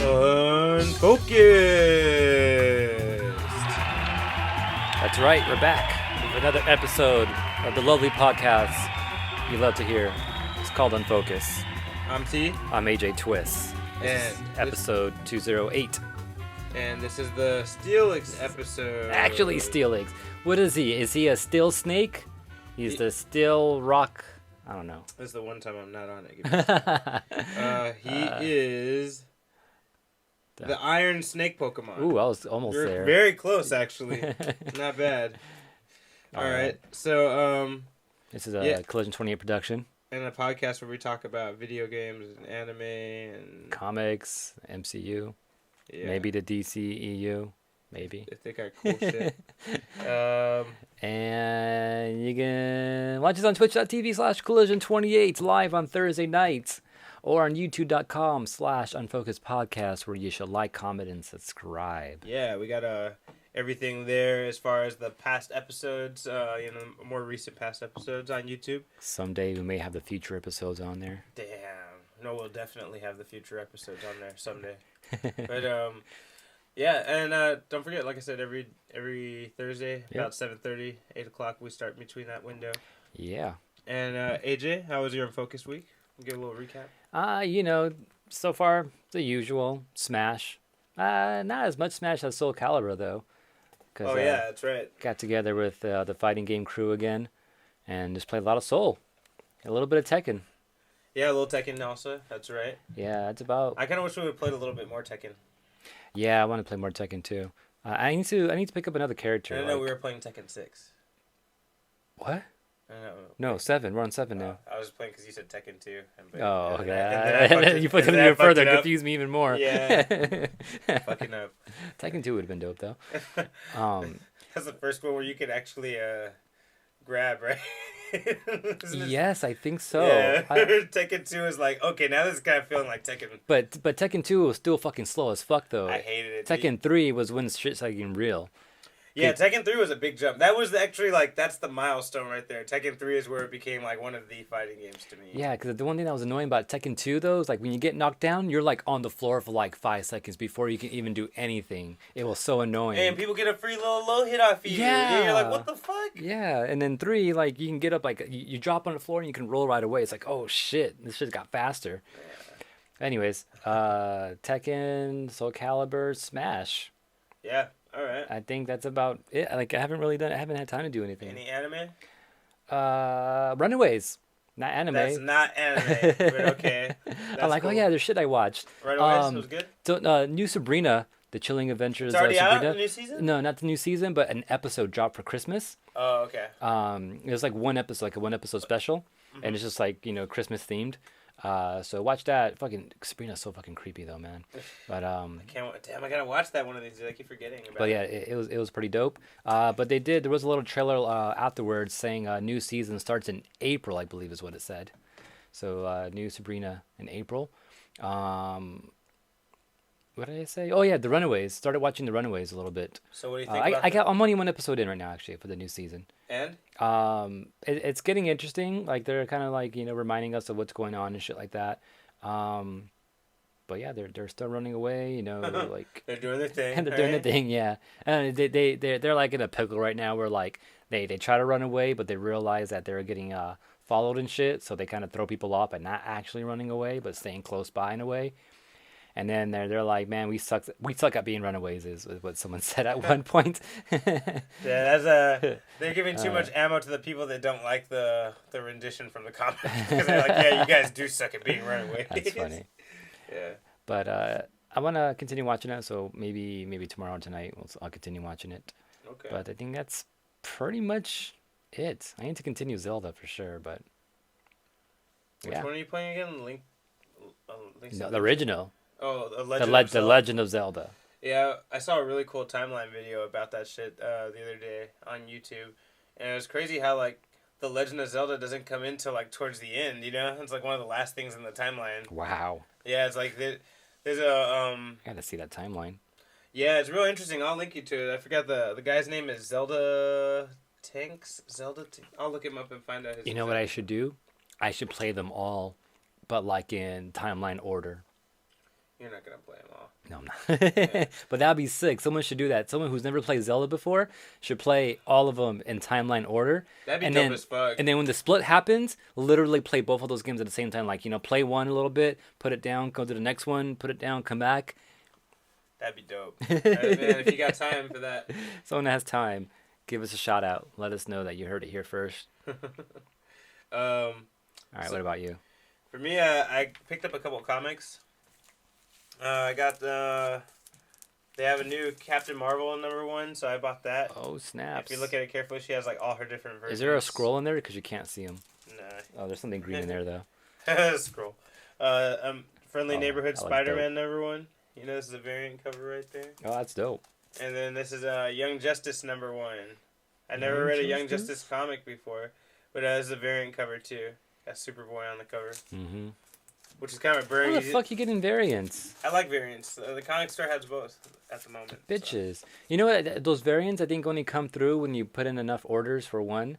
Unfocused. That's right, we're back with another episode of the lovely podcast you love to hear. It's called Unfocused. I'm T. I'm AJ Twist. This is episode 208. And this is the Steelix episode. Actually, Steelix. What is he? Is he a steel snake? He's the steel rock. I don't know. This is the one time I'm not on it. He is the Iron Snake Pokemon. Ooh, I was almost You're there. very close, actually. Not bad. All right. So, this is a Collision 28 production. And a podcast where we talk about video games and anime and comics, MCU, maybe the DCEU, maybe. If they got cool shit. And you can watch us on twitch.tv/collision28 live on Thursday nights, or on youtube.com/unfocusedpodcast, where you should like, comment, and subscribe. Yeah, we got everything there as far as the past episodes, more recent past episodes on YouTube. Someday we may have the future episodes on there. Damn. No, we'll definitely have the future episodes on there someday. But, yeah, and don't forget, like I said, every Thursday, about 7:30, 8 o'clock, we start between that window. Yeah. And AJ, how was your Unfocused week? Give a little recap. So far, the usual. Smash. Not as much Smash as Soul Calibur, though. Oh, yeah, that's right. Got together with the fighting game crew again, and just played a lot of Soul. A little bit of Tekken. Yeah, a little Tekken also. That's right. Yeah, it's about... I kind of wish we would have played a little bit more Tekken. Yeah, I want to play more Tekken too. I need to pick up another character. I didn't know we were playing Tekken 6. What? I know. No, 7. We're on 7 now. I was playing because you said Tekken 2. Oh, okay. And then you put them even further, confused me even more. Yeah. Fucking up. Tekken 2 would have been dope, though. That's the first one where you could actually grab, right? Yes, I think so. Yeah. Tekken 2 is like, okay, now this is kind of feeling like Tekken. But Tekken 2 was still fucking slow as fuck, though. I hated it. Tekken 3 was when shit's like getting real. Yeah, Tekken 3 was a big jump. That was actually, that's the milestone right there. Tekken 3 is where it became, one of the fighting games to me. Yeah, because the one thing that was annoying about Tekken 2, though, is, when you get knocked down, you're, on the floor for, 5 seconds before you can even do anything. It was so annoying. And people get a free little low hit off you. Yeah. And you're like, what the fuck? Yeah, and then 3, you can get up, you drop on the floor and you can roll right away. It's like, oh, shit, this shit got faster. Yeah. Anyways, Tekken, Soul Calibur, Smash. Yeah. All right. I think that's about it. I haven't had time to do anything. Any anime? Runaways. Not anime. That's not anime, but okay. I'm like, cool. Oh yeah, there's shit I watched. Runaways was good? So, new Sabrina, The Chilling Adventures of Sabrina. It's already out, the new season? No, not the new season, but an episode dropped for Christmas. Oh, okay. It was one episode, a one-episode special, and it's just Christmas themed. So watch that. Fucking Sabrina's so fucking creepy though, man. But I gotta watch that one of these days. I keep forgetting about it. But yeah, it was pretty dope. But there was a little trailer afterwards saying new season starts in April, I believe is what it said. So new Sabrina in April. What did I say? Oh yeah, The Runaways. Started watching The Runaways a little bit. So what do you think I'm only one episode in right now actually for the new season. And? It's getting interesting. They're kind of reminding us of what's going on and shit like that. But yeah, they're still running away. They're doing their thing. And they're doing their thing, yeah. And they're in a pickle right now where they try to run away, but they realize that they're getting followed and shit. So they kind of throw people off and not actually running away, but staying close by in a way. And then they're like, man, we suck at being runaways is what someone said at one point. Yeah, they're giving too much ammo to the people that don't like the rendition from the comic. Because they're like, yeah, you guys do suck at being runaways. That's funny. Yeah. But I want to continue watching it, so maybe tomorrow or tonight I'll continue watching it. Okay. But I think that's pretty much it. I need to continue Zelda for sure, but Which one are you playing again? Link no, the original. Oh, the Legend of Zelda. Yeah, I saw a really cool timeline video about that shit the other day on YouTube, and it was crazy how the Legend of Zelda doesn't come in till towards the end. It's one of the last things in the timeline. Wow. Yeah, it's there's a I gotta see that timeline. Yeah, it's real interesting. I'll link you to it. I forgot the guy's name is Zelda Tanks. I'll look him up and find out his. You know what I should do? I should play them all, but in timeline order. You're not gonna play them all. No, I'm not. Yeah. But that'd be sick. Someone should do that. Someone who's never played Zelda before should play all of them in timeline order. That'd be dope as fuck. And then when the split happens, literally play both of those games at the same time. Like, play one a little bit, put it down, go to the next one, put it down, come back. That'd be dope. Man, if you got time for that. Someone that has time, give us a shout out. Let us know that you heard it here first. All right, what about you? For me, I picked up a couple of comics. I got they have a new Captain Marvel #1, so I bought that. Oh, snaps. If you look at it carefully, she has like all her different versions. Is there a scroll in there? Because you can't see them. Nah. Oh, there's something green in there, though. Scroll. Friendly Neighborhood Spider-Man #1. This is a variant cover right there. Oh, that's dope. And then this is Young Justice #1. I never read a Young Justice comic before, but this is a variant cover too. Got Superboy on the cover. Mm-hmm. Which is kind of burning. How the fuck you getting variants? I like variants. The comic store has both at the moment. Bitches. So. You know what? Those variants, I think, only come through when you put in enough orders for one.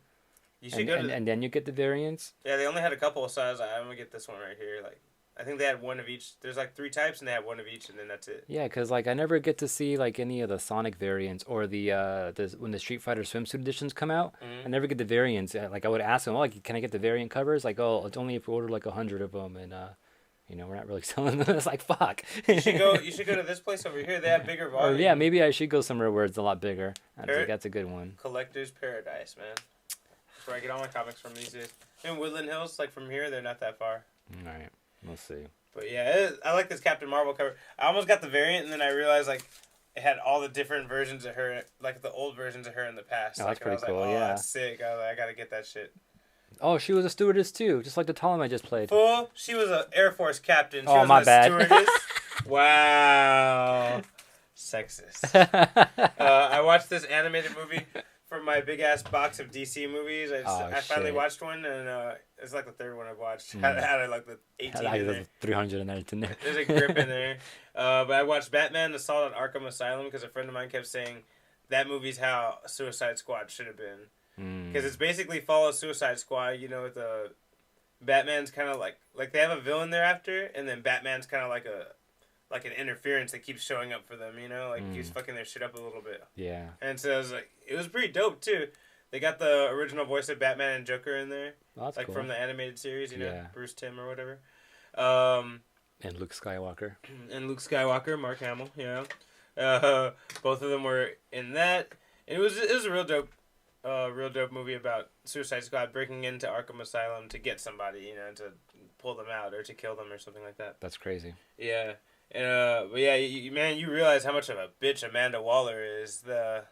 You should and then you get the variants. Yeah, they only had a couple, so I was like, I'm gonna get this one right here. Like, I think they had one of each. There's like 3 types, and they have one of each, and then that's it. Yeah, because like I never get to see like any of the Sonic variants or the when the Street Fighter swimsuit editions come out. Mm-hmm. I never get the variants. Like I would ask them, like, can I get the variant covers? Like, oh, it's only if we order like 100 of them, and we're not really selling them. It's like, fuck. You should go to this place over here. They have bigger volume. Or, yeah, maybe I should go somewhere where it's a lot bigger. That's a good one. Collector's Paradise, man. That's where I get all my comics from these days. In Woodland Hills, like from here, they're not that far. All right, we'll see. But yeah, I like this Captain Marvel cover. I almost got the variant, and then I realized like it had all the different versions of her, like the old versions of her in the past. Oh, that's pretty cool. Like, yeah, that's sick. I gotta get that shit. Oh, she was a stewardess too, just like the Talon I just played. Fool, she was an Air Force captain. She was my bad. Stewardess. Wow, sexist. I watched this animated movie from my big ass box of DC movies. I finally watched one, and it's like the third one I've watched. Had like the 18 in there. 300 in there. It's in there. There's a grip in there. But I watched Batman: Assault on Arkham Asylum because a friend of mine kept saying that movie's how Suicide Squad should have been. Because it's basically follow Suicide Squad, with the Batman's kind of like they have a villain they're after, and then Batman's kind of like an interference that keeps showing up for them, keeps fucking their shit up a little bit. Yeah. And so it was pretty dope too. They got the original voice of Batman and Joker in there, that's cool. From the animated series, Bruce Timm or whatever. And Luke Skywalker. Mark Hamill, both of them were in that. And it was a real dope movie about Suicide Squad breaking into Arkham Asylum to get somebody, to pull them out or to kill them or something like that. That's crazy. Yeah. But yeah, you realize how much of a bitch Amanda Waller is, the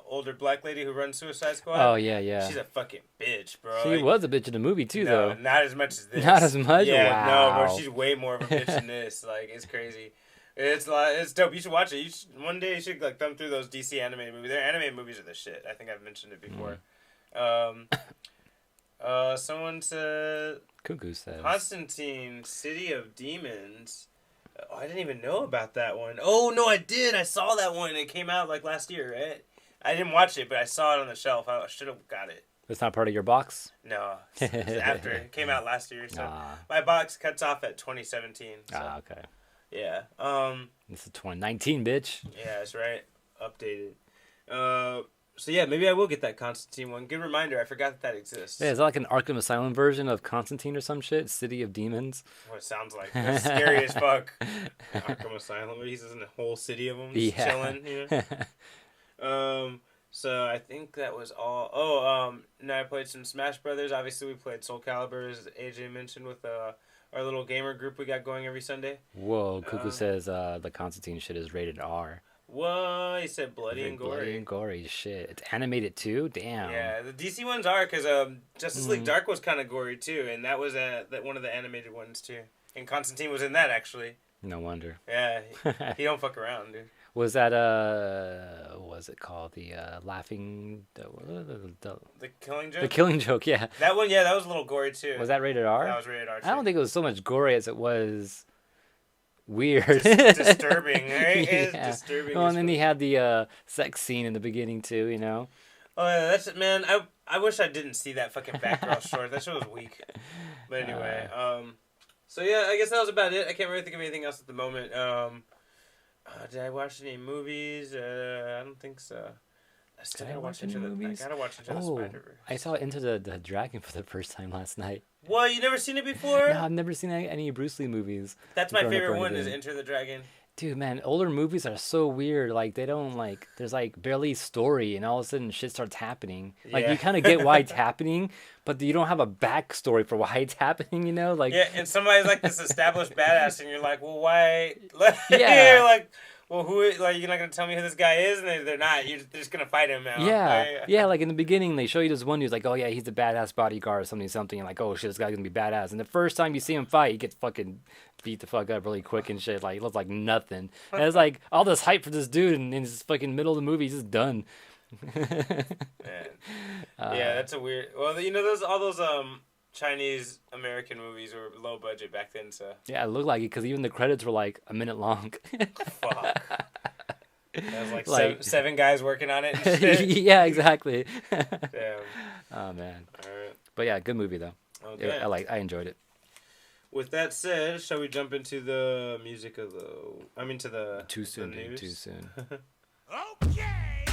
older black lady who runs Suicide Squad. Oh, yeah. She's a fucking bitch, bro. She was a bitch in the movie, too, though. Not as much as this. Not as much? Yeah, wow. No, bro, she's way more of a bitch than this. Like, it's crazy. It's dope. You should watch it. One day you should thumb through those DC animated movies. Their animated movies are the shit. I think I've mentioned it before. Someone said Cuckoo says Constantine, City of Demons. Oh, I didn't even know about that one. Oh no, I did. I saw that one. It came out last year, right? I didn't watch it, but I saw it on the shelf. I should have got it. It's not part of your box? No, it's after it came out last year. So my box cuts off at 2017. So. Okay. Yeah. This is 2019, bitch. Yeah, that's right. Updated. So yeah, maybe I will get that Constantine one. Good reminder. I forgot that exists. Yeah, is that like an Arkham Asylum version of Constantine or some shit? City of Demons? What it sounds like. That's scary as fuck. Arkham Asylum. He's in a whole city of them just chilling. So I think that was all. Now I played some Smash Brothers. Obviously, we played Soul Calibur, as AJ mentioned, with our little gamer group we got going every Sunday. Whoa, Cuckoo says the Constantine shit is rated R. What? He said bloody and gory. Bloody and gory shit. It's animated too? Damn. Yeah, the DC ones are, because Justice League Dark was kind of gory too, and that was one of the animated ones too. And Constantine was in that, actually. No wonder. Yeah, he don't fuck around, dude. Was that what was it called? The laughing the Killing Joke? The Killing Joke, yeah. That one, yeah, that was a little gory too. Was that rated R? That was rated R too. I don't think it was so much gory as it was weird. Disturbing, right? Yeah. It's disturbing. Oh, and then he had the sex scene in the beginning too, Oh yeah, that's it, man. I wish I didn't see that fucking Batgirl short. That shit was weak. But anyway, So yeah, I guess that was about it. I can't really think of anything else at the moment. Did I watch any movies? I don't think so. I still gotta watch Into the Spider-Verse. I saw Into the Dragon for the first time last night. What? You never seen it before? No, I've never seen any Bruce Lee movies. That's my favorite one. Is Enter the Dragon. Dude, man, older movies are so weird. Like, they don't, like, there's, like, barely story, and all of a sudden shit starts happening. Like, you kind of get why it's happening, but you don't have a backstory for why it's happening, you know? Like, yeah, and somebody's, like, this established badass, and you're like, well, why? Yeah. You're like, well, like, you're not going to tell me who this guy is? And they're not. You're just going to fight him now. Yeah. Yeah, like, in the beginning, they show you this one dude's like, oh, yeah, he's a badass bodyguard or something. And like, oh, shit, this guy's going to be badass. And the first time you see him fight, he gets fucking beat the fuck up really quick and shit. Like, he looks like nothing. And it's like, all this hype for this dude, and in his fucking middle of the movie, he's just done. Man. Yeah, that's a weird... Well, you know, all those Chinese American movies were low budget back then, so... Yeah, it looked like it, because even the credits were like a minute long. Fuck. That was like seven guys working on it and shit. Yeah, exactly. Damn. Oh, man. All right. But yeah, good movie, though. Okay. Yeah, I enjoyed it. With that said, shall we jump into the music of the... I mean, to the... Too soon, the news? Too soon. Okay.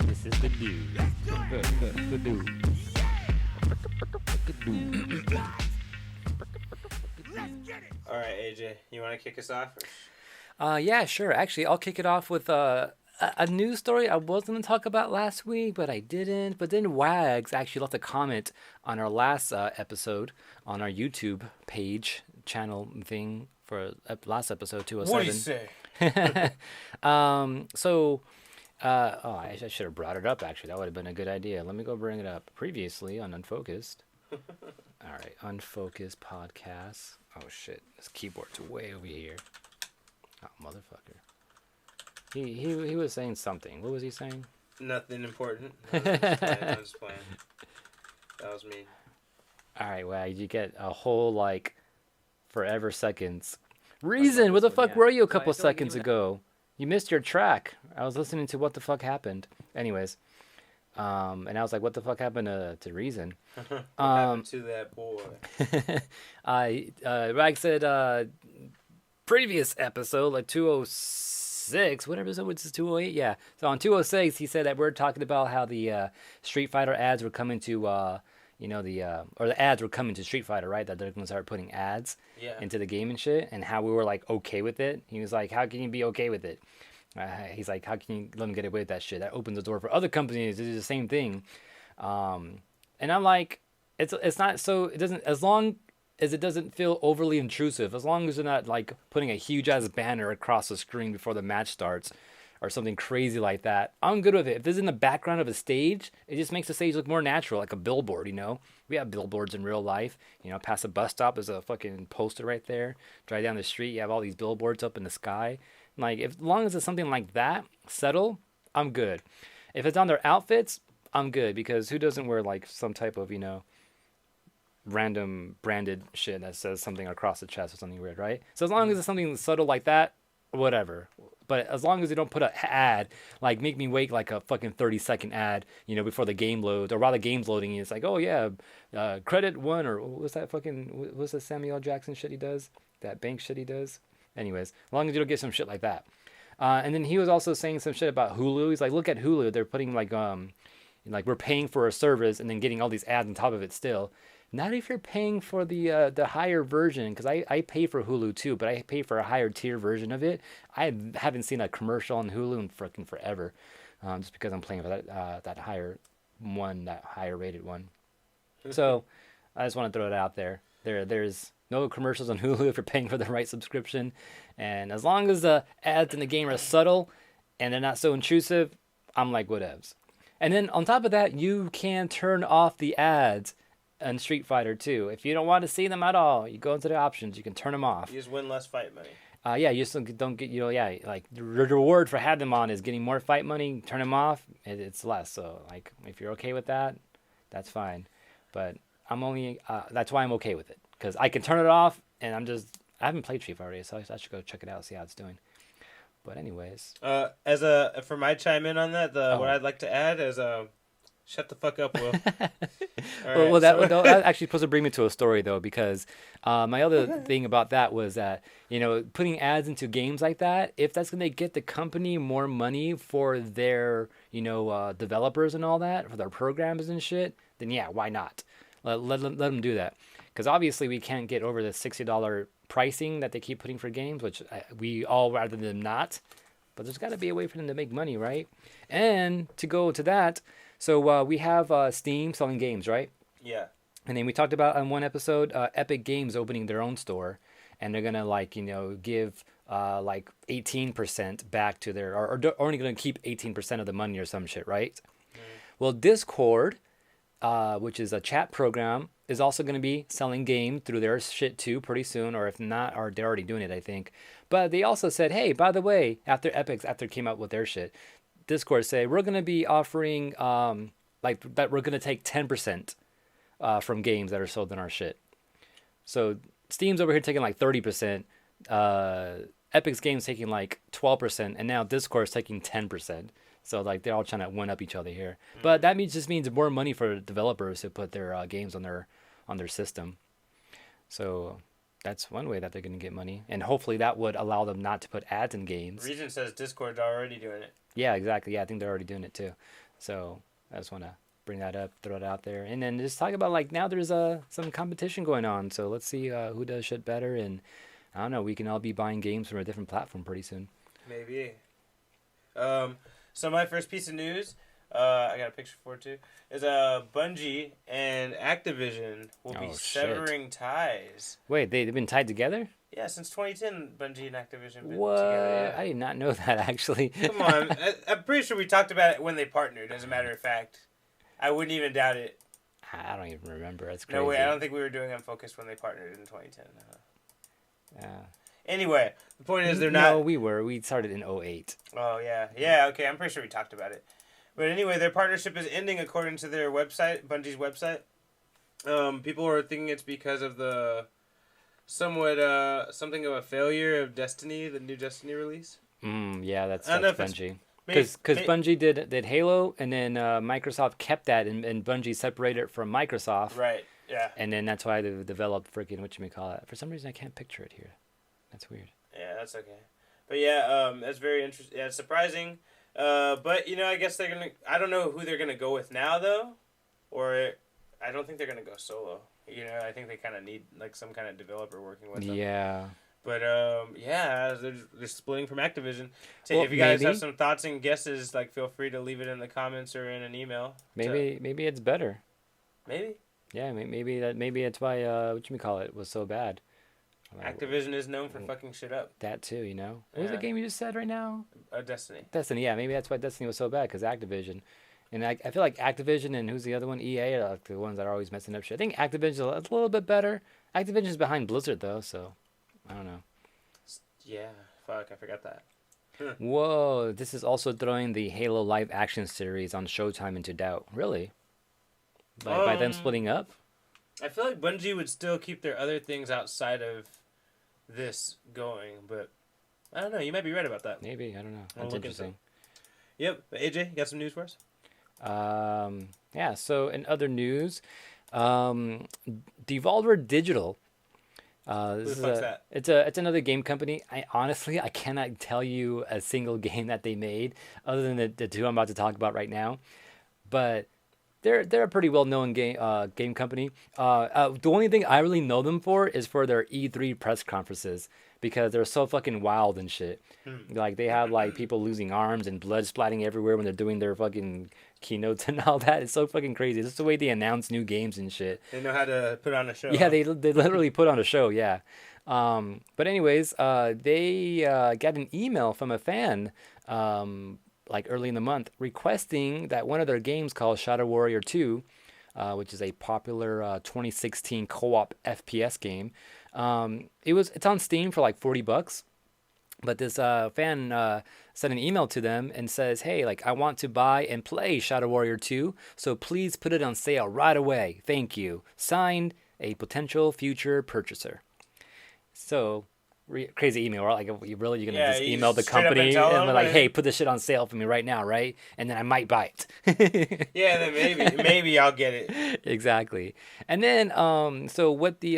This is the news. The news. All right, AJ, you want to kick us off? Yeah, sure. Actually, I'll kick it off with a news story I was going to talk about last week, but I didn't. But then Wags actually left a comment on our last episode on our YouTube page channel thing for last episode 207. What do you say? I should have brought it up, actually. That would have been a good idea. Let me go bring it up. Previously on Unfocused. All right, Unfocused podcast. Oh, shit. This keyboard's way over here. Oh, motherfucker. He was saying something. What was he saying? Nothing important. I was just playing. That was me. All right, well, you get a whole, like, forever seconds. Reason, where the fuck were you a couple seconds ago? You missed your track. I was listening to What the Fuck Happened. Anyways, and I was like, what the fuck happened to Reason? What happened to that boy? Rag said, previous episode, like 206, what episode was this, 208? Yeah. So on 206, he said that we're talking about how the Street Fighter ads were coming to, or the ads were coming to Street Fighter, right? That they're going to start putting ads into the game and shit, and how we were, like, okay with it. He was like, how can you be okay with it? He's like, how can you let them get away with that shit? That opens the door for other companies to do the same thing. And I'm like, it's not so, it doesn't, as long as it doesn't feel overly intrusive, as long as they're not, like, putting a huge ass banner across the screen before the match starts or something crazy like that, I'm good with it. If this is in the background of a stage, it just makes the stage look more natural, like a billboard, you know? We have billboards in real life. You know, past a bus stop, there's a fucking poster right there. Drive down the street, you have all these billboards up in the sky. Like, as long as it's something like that, subtle, I'm good. If it's on their outfits, I'm good, because who doesn't wear, like, some type of, you know, random branded shit that says something across the chest or something weird, right? So as long as it's something subtle like that, whatever. But as long as they don't put an ad, like, make me wait like a fucking 30-second ad, you know, before the game loads, or while the game's loading, it's like, oh yeah, credit one, or what's that Samuel Jackson shit he does? That bank shit he does? Anyways, as long as you don't get some shit like that. And then he was also saying some shit about Hulu. He's like, look at Hulu. They're putting, like we're paying for a service and then getting all these ads on top of it still. Not if you're paying for the higher version, because I pay for Hulu too, but I pay for a higher tier version of it. I haven't seen a commercial on Hulu in freaking forever, just because I'm playing for that higher one, that higher rated one. So I just want to throw it out there. There's no commercials on Hulu if you're paying for the right subscription, and as long as the ads in the game are subtle and they're not so intrusive, I'm like, whatevs. And then on top of that, you can turn off the ads on Street Fighter 2. If you don't want to see them at all, you go into the options, you can turn them off. You just win less fight money. Yeah, you just don't get, like, the reward for having them on is getting more fight money. Turn them off, it's less. So, like, if you're okay with that, that's fine. But that's why I'm okay with it, because I can turn it off, and I haven't played Street Fighter already, so I should go check it out, see how it's doing. But anyways, for my chime in on that, what I'd like to add is Shut the fuck up, Will. Well, that actually supposed to bring me to a story though, because my other thing about that was that putting ads into games like that, if that's gonna get the company more money for their developers and all that, for their programs and shit, then yeah, why not? Let them do that, because obviously we can't get over the $60 pricing that they keep putting for games, which we all rather than not. But there's got to be a way for them to make money, right? And to go to that, so we have Steam selling games, right? Yeah. And then we talked about on one episode, Epic Games opening their own store, and they're gonna give 18% back to their, or only gonna keep 18% of the money or some shit, right? Mm. Well, Discord, which is a chat program, is also going to be selling game through their shit too pretty soon, or if not, or they're already doing it, I think. But they also said, hey, by the way, after it came out with their shit, Discord say we're going to be offering that we're going to take 10% from games that are sold in our shit. So Steam's over here taking like 30%, Epic's games taking like 12%, and now Discord's taking 10%. So they're all trying to one up each other here. But that just means more money for developers to put their games on their system. So that's one way that they're going to get money, and hopefully that would allow them not to put ads in games. Region says Discord's already doing it. Yeah, exactly. Yeah, I think they're already doing it too. So I just want to bring that up, throw it out there, and then just talk about now there's some competition going on. So let's see who does shit better, and I don't know. We can all be buying games from a different platform pretty soon. Maybe. So my first piece of news, I got a picture for it too, is Bungie and Activision will be severing ties. Wait, they've been tied together? Yeah, since 2010, Bungie and Activision have been what? together. Yeah. I did not know that, actually. Come on. I'm pretty sure we talked about it when they partnered, as a matter of fact. I wouldn't even doubt it. I don't even remember. That's crazy. No way, I don't think we were doing Unfocused when they partnered in 2010. Yeah. Anyway, the point is they're not... No, we were. We started in 2008. Oh, yeah. Yeah, okay. I'm pretty sure we talked about it. But anyway, their partnership is ending according to their website, Bungie's website. People are thinking it's because of the somewhat something of a failure of Destiny, the new Destiny release. Yeah, that's Bungie. Because Bungie did Halo, and then Microsoft kept that, and Bungie separated it from Microsoft. Right, yeah. And then that's why they developed freaking, whatchamacallit. For some reason, I can't picture it here. That's weird. Yeah, that's okay. But yeah, that's very interesting. Yeah, it's surprising. But, I guess they're going to... I don't know who they're going to go with now, though. Or I don't think they're going to go solo. I think they kind of need, some kind of developer working with them. Yeah. But, they're splitting from Activision. If you guys have some thoughts and guesses, feel free to leave it in the comments or in an email. Maybe it's better. Maybe. Yeah, maybe that's why, was so bad. Activision is known for fucking shit up. That too, What was the game you just said right now? Destiny. Destiny, yeah. Maybe that's why Destiny was so bad, because Activision. And I feel like Activision and who's the other one? EA are the ones that are always messing up shit. I think Activision's a little bit better. Activision's behind Blizzard, though, so I don't know. Yeah, fuck, I forgot that. Whoa, this is also throwing the Halo live action series on Showtime into doubt. Really? By them splitting up? I feel like Bungie would still keep their other things outside of this going, but I don't know. You might be right about that. Maybe. I don't know. That's interesting. Yep. AJ, you got some news for us? Yeah, so in other news, Devolver Digital. Who the fuck's that? It's another game company. I cannot tell you a single game that they made other than the two I'm about to talk about right now. But they're a pretty well-known game company. The only thing I really know them for is for their E3 press conferences, because they're so fucking wild and shit. They have people losing arms and blood splatting everywhere when they're doing their fucking keynotes and all that. It's so fucking crazy. This is the way they announce new games and shit. They know how to put on a show. Yeah, they literally put on a show. Yeah. But anyways, they got an email from a fan early in the month, requesting that one of their games called Shadow Warrior 2, which is a popular 2016 co-op FPS game. It's on Steam for $40, but this fan sent an email to them and says, hey, I want to buy and play Shadow Warrior 2, so please put it on sale right away. Thank you. Signed, a potential future purchaser. So crazy email, right? Like, you're gonna just you email the straight up and company tell and them, be like, right? hey, put this shit on sale for me right now, right? And then I might buy it. Yeah, then maybe I'll get it. Exactly. And then so what the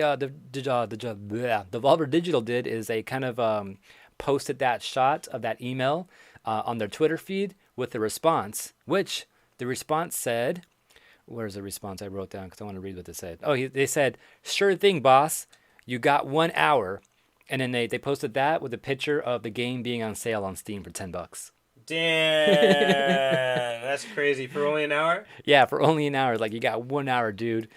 Devolver Digital did is they kind of posted that shot of that email on their Twitter feed with the response, which the response said, where's the response I wrote down because I want to read what they said. Oh, they said, "Sure thing, boss. You got 1 hour." And then they posted that with a picture of the game being on sale on Steam for $10. Damn, that's crazy. For only an hour? Yeah, for only an hour. Like, you got 1 hour, dude.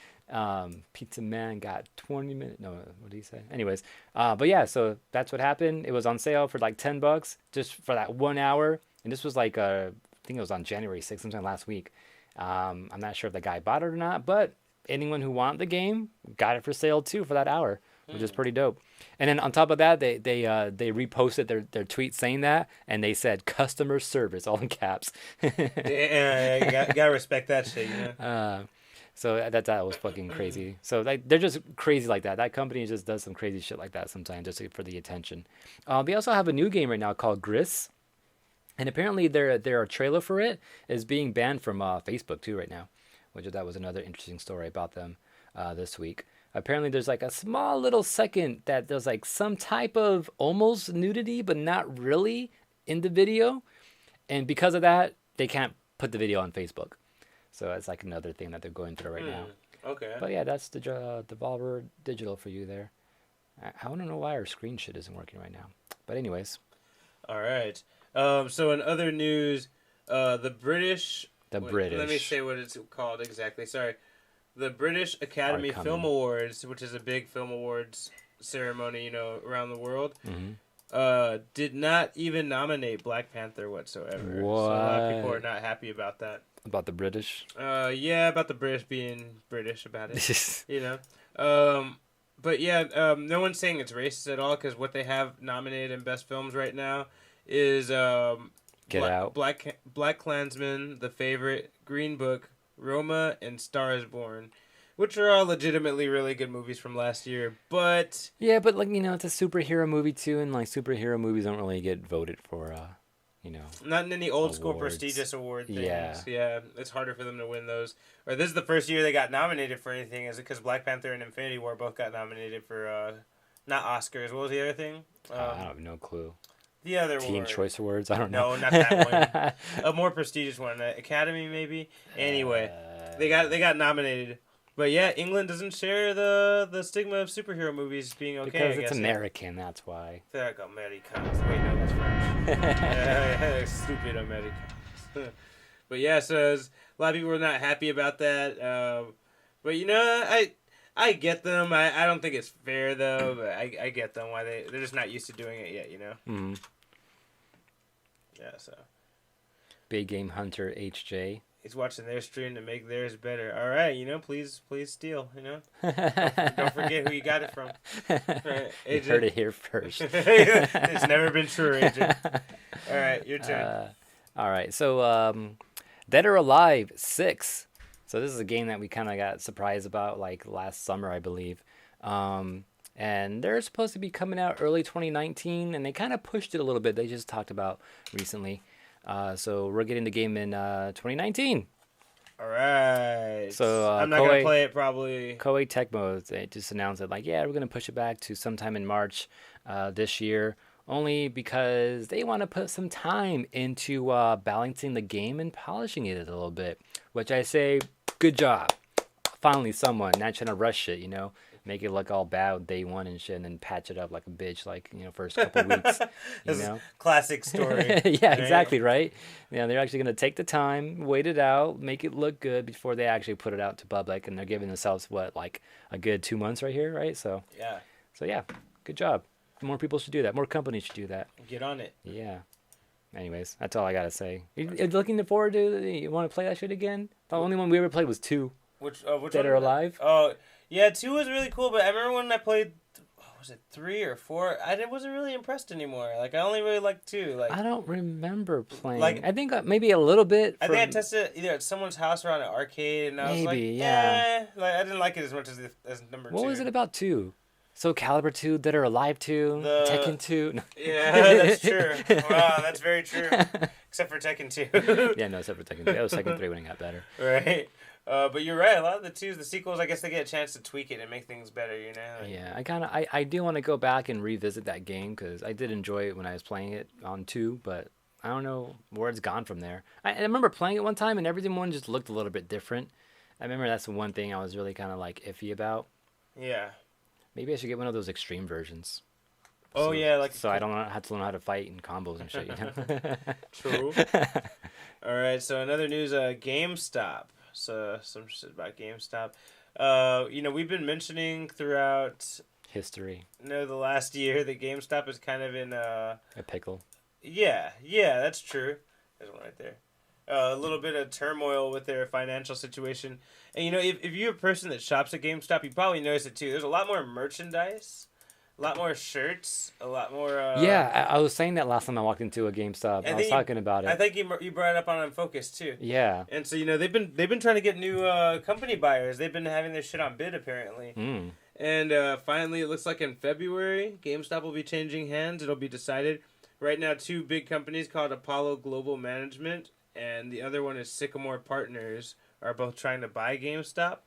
Pizza Man got 20 minutes. No, what did he say? Anyways, but yeah, so that's what happened. It was on sale for like $10 just for that 1 hour. And this was like, I think it was on January 6th, sometime last week. I'm not sure if the guy bought it or not, but anyone who wanted the game got it for sale too for that hour, which is pretty dope. And then on top of that, they reposted their tweet saying that, and they said customer service all in caps. Yeah, you gotta respect that shit, you know? So that was fucking crazy. So like, they're just crazy like that. That company just does some crazy shit like that sometimes just for the attention. They also have a new game right now called Gris. And apparently their trailer for it is being banned from Facebook too right now, which that was another interesting story about them this week. Apparently there's like a small little second that there's like some type of almost nudity, but not really in the video. And because of that, they can't put the video on Facebook. So that's like another thing that they're going through right now. Okay. But yeah, that's the Devolver Digital for you there. I don't know why our screen shit isn't working right now. But anyways. All right. So in other news, the British... British. Let me say what it's called exactly. Sorry. The British Academy Film Awards, which is a big film awards ceremony, you know, around the world, did not even nominate Black Panther whatsoever. What? So a lot of people are not happy about that. About the British? Yeah, about the British being British about it. You know? But yeah, no one's saying it's racist at all, because what they have nominated in Best Films right now is Get Out, Black Klansman, The Favorite, Green Book, Roma, and Star is Born, which are all legitimately really good movies from last year. But yeah, but like, you know, it's a superhero movie too, and like superhero movies don't really get voted for, you know, not in any old school awards. prestigious award things. Yeah, it's harder for them to win those. Or this is the first year they got nominated for anything, is it because Black Panther and Infinity War both got nominated for not Oscars. What was the other thing? I have no clue. The other Teen one. Choice Awards? I don't know. No, not that one. A more prestigious one. Academy, maybe? Anyway, they got nominated. But yeah, England doesn't share the stigma of superhero movies being okay, because I it's guess. American, that's why. Fuck Americans. Wait, no, that's French. Stupid Americans. But yeah, so a lot of people were not happy about that. But you know, I get them. I don't think it's fair though. But I get them why they're just not used to doing it yet. You know. Mm-hmm. Yeah. So. Big Game Hunter HJ. He's watching their stream to make theirs better. All right, you know, please steal. You know, don't forget who you got it from. Right, You heard it here first. It's never been true, AJ. All right, your turn. All right, so Dead or Alive 6. So this is a game that we kind of got surprised about like last summer, I believe. And they're supposed to be coming out early 2019, and they kind of pushed it a little bit. They just talked about recently. So we're getting the game in 2019. All right. So I'm not gonna play it probably. Koei Tecmo, they just announced it like, yeah, we're gonna push it back to sometime in March this year, only because they want to put some time into balancing the game and polishing it a little bit. Which I say, good job. Finally, someone not trying to rush shit, you know. Make it look all bad day one and shit, and then patch it up like a bitch, like, you know, first couple weeks. You know, classic story. Yeah, exactly, right. Yeah, they're actually gonna take the time, wait it out, make it look good before they actually put it out to public, and they're giving themselves what, like a good 2 months right here, right? So yeah, good job. More people should do that. More companies should do that. Get on it. Yeah. Anyways, that's all I gotta say. You looking forward to? You want to play that shit again? The only one we ever played was 2. Which Dead or Alive? Oh. Yeah, 2 was really cool, but I remember when I played, was it 3 or 4? I wasn't really impressed anymore. Like, I only really liked 2. Like, I don't remember playing. Like, I think maybe a little bit. I think I tested it either at someone's house or on an arcade, and I was like, yeah. Like, I didn't like it as much as number 2. What was it about 2? Soul Calibur 2, Dead or Alive 2, Tekken 2. No. Yeah, that's true. Wow, that's very true. Except for Tekken 2. Yeah, no, except for Tekken 3. It was Tekken 3 when it got better. Right. But you're right. A lot of the sequels, I guess they get a chance to tweak it and make things better, you know? Like, Yeah, I do want to go back and revisit that game because I did enjoy it when I was playing it on 2, but I don't know where it's gone from there. I remember playing it one time and everything one just looked a little bit different. I remember that's the one thing I was really kind of like iffy about. yeah. Maybe I should get one of those extreme versions. Oh, yeah. So I don't have to learn how to fight and combos and shit, you know? True. All right, so another news, GameStop. So some shit about GameStop. We've been mentioning throughout History. the last year that GameStop is kind of in A pickle. Yeah, that's true. There's one right there. A little bit of turmoil with their financial situation. And, if you're a person that shops at GameStop, you probably notice it too. There's a lot more merchandise, a lot more shirts, a lot more... Yeah, I was saying that last time I walked into a GameStop. I was talking about it. I think you brought it up on Unfocused too. Yeah. And so, they've been trying to get new company buyers. They've been having their shit on bid, apparently. Mm. And finally, it looks like in February, GameStop will be changing hands. It'll be decided. Right now, two big companies called Apollo Global Management and the other one is Sycamore Partners are both trying to buy GameStop,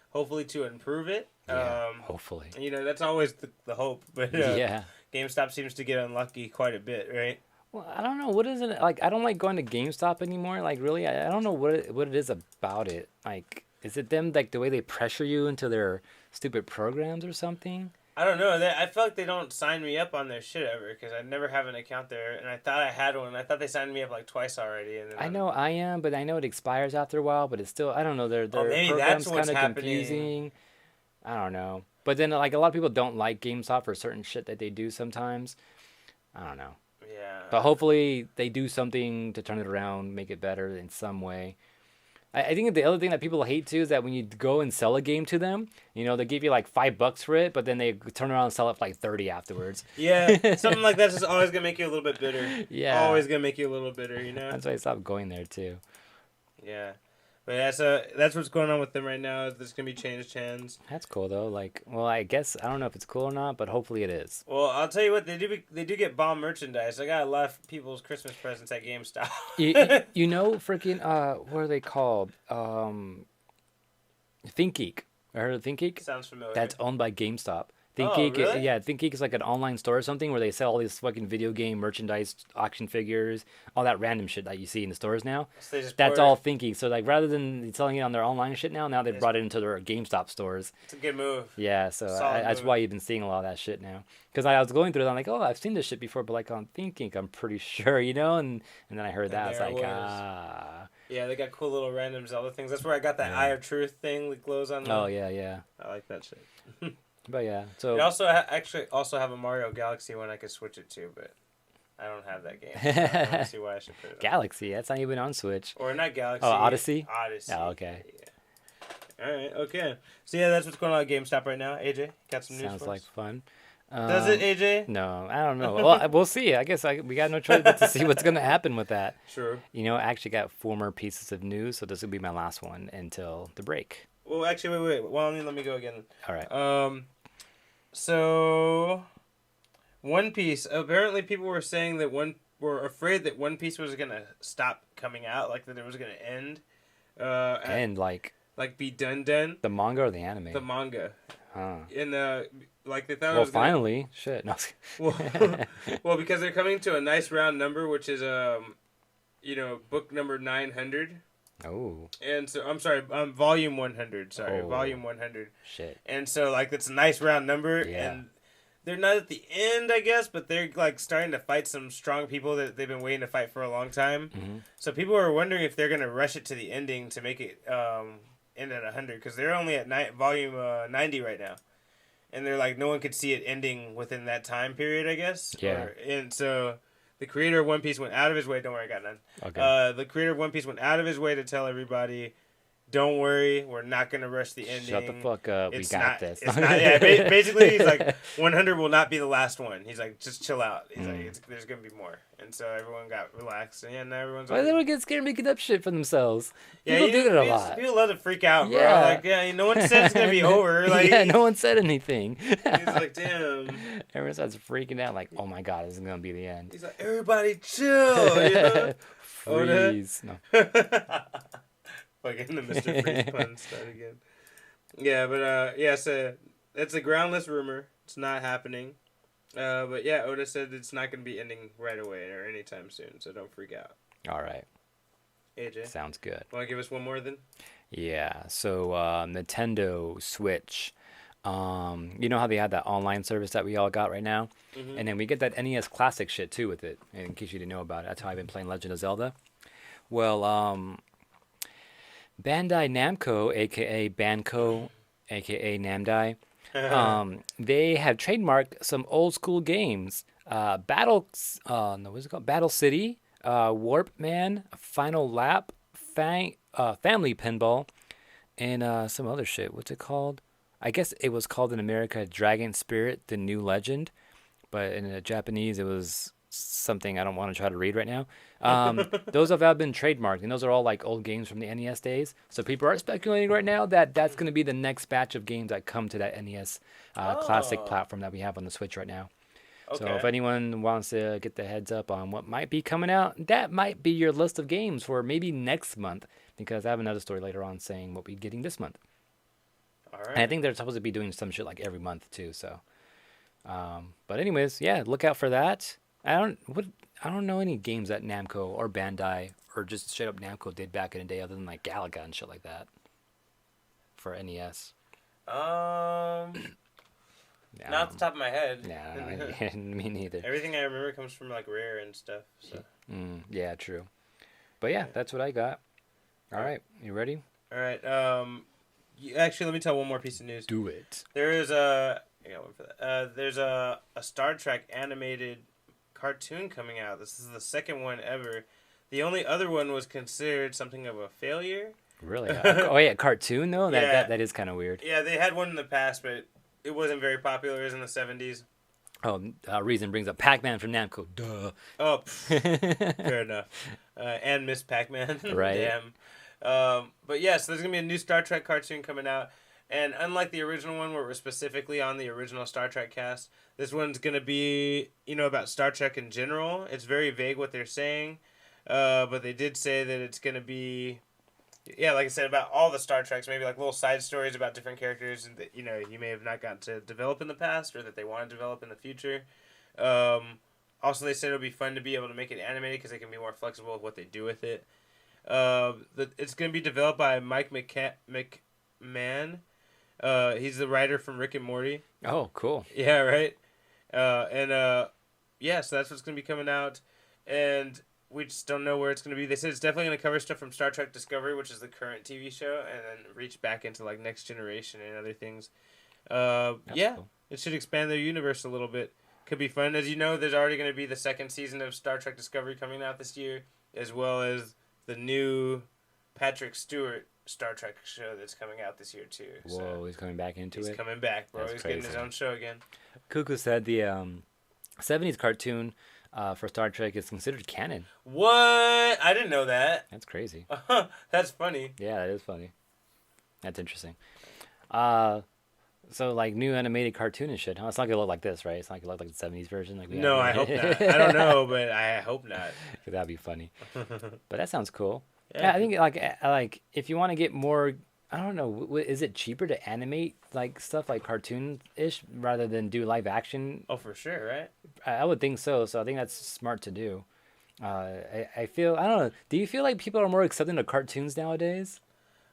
hopefully to improve it. Yeah, hopefully. That's always the hope. But yeah. GameStop seems to get unlucky quite a bit, right? Well, I don't know. What is it? Like, I don't like going to GameStop anymore. Like, really, I don't know what it is about it. Like, is it them, like, the way they pressure you into their stupid programs or something? I don't know. I feel like they don't sign me up on their shit ever because I never have an account there, and I thought I had one. I thought they signed me up like twice already. And then I know I am, but I know it expires after a while. But it's still, I don't know. Their program's kind of confusing. I don't know. But then, like, a lot of people don't like GameStop for certain shit that they do sometimes. I don't know. Yeah. But hopefully they do something to turn it around, make it better in some way. I think the other thing that people hate too is that when you go and sell a game to them, they give you like $5 for it, but then they turn around and sell it for like 30 afterwards. Yeah, something like that's just always gonna make you a little bit bitter. Yeah, always gonna make you a little bitter. That's why I stopped going there too. Yeah, but that's what's going on with them right now. Is there's gonna be changed hands. That's cool though. Like, well, I guess I don't know if it's cool or not, but hopefully it is. Well, I'll tell you what, they do get bomb merchandise. I got a lot of people's Christmas presents at GameStop. Freaking what are they called? ThinkGeek. I heard of ThinkGeek. Sounds familiar. That's owned by GameStop. ThinkGeek, really? Yeah, ThinkGeek is like an online store or something where they sell all these fucking video game merchandise, auction figures, all that random shit that you see in the stores now. So that's all ThinkGeek. So like rather than selling it on their online shit now they've brought it into their GameStop stores. It's a good move. Yeah, so that's why you've been seeing a lot of that shit now. Because I was going through it, I'm like, oh, I've seen this shit before, but like on ThinkGeek, I'm pretty sure, and then I heard that, it's like, Yeah, they got cool little random Zelda things. That's where I got that Eye of Truth thing that glows on them. Oh, yeah. I like that shit. But yeah, so... It also also have a Mario Galaxy one I could switch it to, but I don't have that game. So I don't see why I should put it on. Galaxy, that's not even on Switch. Or not Galaxy. Oh, Odyssey? Odyssey. Oh, okay. Yeah. All right, okay. So yeah, that's what's going on at GameStop right now. AJ, got some news Sounds for like us? fun. Does it, AJ? No, I don't know. Well, we'll see. I guess we got no choice but to see what's going to happen with that. True. I actually got 4 more pieces of news, so this will be my last one until the break. Well, actually, wait. Well, let me go again. All right. So, One Piece. Apparently, people were saying that were afraid that One Piece was gonna stop coming out, like that it was gonna end. Like be done. The manga or the anime? The manga. Huh. And like they thought. Well, finally, shit. No. well, because they're coming to a nice round number, which is book number 900. Oh. And so I'm sorry, volume 100. Sorry, volume 100. Shit. And so like that's a nice round number, yeah. And they're not at the end, I guess, but they're like starting to fight some strong people that they've been waiting to fight for a long time. Mm-hmm. So people are wondering if they're gonna rush it to the ending to make it end at 100 because they're only at volume 90 right now, and they're like no one could see it ending within that time period, I guess. Yeah. And so. The creator of One Piece went out of his way. Don't worry, I got none. Okay. The creator of One Piece went out of his way to tell everybody don't worry, we're not gonna rush the ending. Shut the fuck up. We got this. It's not. Yeah, basically, he's like, 100 will not be the last one. He's like, just chill out. He's like, there's gonna be more. And so everyone got relaxed, and now everyone's Why like, they would get scared making up shit for themselves? yeah, People do that a lot. People love to freak out, bro. Yeah. Like, yeah, no one said it's gonna be over. Like, yeah, no one said anything. He's like, damn. Everyone starts freaking out, like, oh my god, this is gonna be the end. He's like, everybody chill. You know? Freeze. No. Fucking the Mr. Freeze pun start again. Yeah, but yeah, so it's a groundless rumor. It's not happening. But yeah, Oda said it's not going to be ending right away or anytime soon, so don't freak out. All right. AJ. Sounds good. Want to give us one more then? Yeah, so Nintendo Switch. You know how they had that online service that we all got right now? Mm-hmm. And then we get that NES Classic shit too with it, in case you didn't know about it. That's how I've been playing Legend of Zelda. Well, Bandai Namco, a.k.a. Banco, a.k.a. Namdai, they have trademarked some old school games. Battle City, Warp Man, Final Lap, Family Pinball, and some other shit. What's it called? I guess it was called in America Dragon Spirit, The New Legend. But in the Japanese, it was something I don't want to try to read right now. Those have all been trademarked, and those are all like old games from the NES days. So people are speculating right now that that's going to be the next batch of games that come to that NES Classic platform that we have on the Switch right now. Okay. So if anyone wants to get the heads up on what might be coming out, that might be your list of games for maybe next month, because I have another story later on saying what we're getting this month. All right. And I think they're supposed to be doing some shit like every month too. So, but anyways, yeah, look out for that. I don't know any games that Namco or Bandai or just straight up Namco did back in the day other than like Galaga and shit like that for NES. Not off the top of my head. Nah, me neither. Everything I remember comes from like Rare and stuff. So. Yeah, true. But yeah, that's what I got. All right, you ready? All right. Actually, let me tell one more piece of news. Do it. There is a. I got one for that. There's a Star Trek animated cartoon coming out. This is the second one ever. The only other one was considered something of a failure. Really? Oh yeah, cartoon though. That is kind of weird. Yeah, they had one in the past, but it wasn't very popular. It was in the 70s. Oh, Reason brings up Pac-Man from Namco. Duh. Oh, fair enough. And Miss Pac-Man. Right. Damn. But yeah, so there's gonna be a new Star Trek cartoon coming out. And unlike the original one, where we're specifically on the original Star Trek cast, this one's going to be, about Star Trek in general. It's very vague what they're saying, but they did say that it's going to be, like I said, about all the Star Treks, maybe like little side stories about different characters that, you may have not gotten to develop in the past or that they want to develop in the future. Also, they said it'll be fun to be able to make it animated because they can be more flexible with what they do with it. It's going to be developed by Mike McMahon. He's the writer from Rick and Morty. Oh, cool. Yeah, right. So that's what's going to be coming out, and we just don't know where it's going to be. They said it's definitely going to cover stuff from Star Trek Discovery, which is the current TV show, and then reach back into like Next Generation and other things. Cool. It should expand their universe a little bit. Could be fun. As you know, there's already going to be the second season of Star Trek Discovery coming out this year, as well as the new Patrick Stewart Star Trek show that's coming out this year too. Whoa, so he's coming back into it? He's coming back, bro. That's he's crazy. Getting his own show again. Cuckoo said the 70s cartoon for Star Trek is considered canon. What? I didn't know that. That's crazy. That's funny. Yeah, that is funny. That's interesting. So like new animated cartoon and shit, huh? It's not gonna look like this, right? It's not gonna look like the 70s version. No, I hope not. I don't know, but I hope not. That'd be funny. But that sounds cool. Yeah, I think like if you want to get more, I don't know, is it cheaper to animate like stuff like cartoon-ish rather than do live action? Oh, for sure, right? I would think so. So I think that's smart to do. I feel, I don't know. Do you feel like people are more accepting of cartoons nowadays?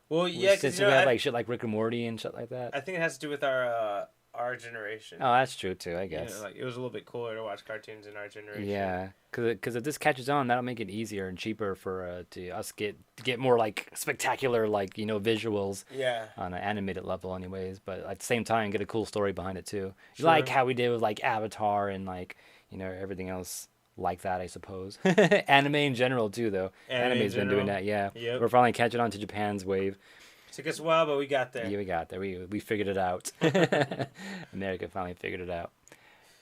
Well, yeah, because we have like shit like Rick and Morty and shit like that. I think it has to do with our generation. Oh, that's true too, I guess. Like it was a little bit cooler to watch cartoons in our generation. Yeah, because if this catches on, that'll make it easier and cheaper for us to get more like spectacular visuals. Yeah. On an animated level, anyways. But at the same time, get a cool story behind it too. Sure. Like how we did with like Avatar and like everything else like that, I suppose. Anime in general too, though. Anime's been doing that. Yeah. Yep. We're finally catching on to Japan's wave. Took us a while, but we got there. Yeah, we got there. We figured it out. America finally figured it out.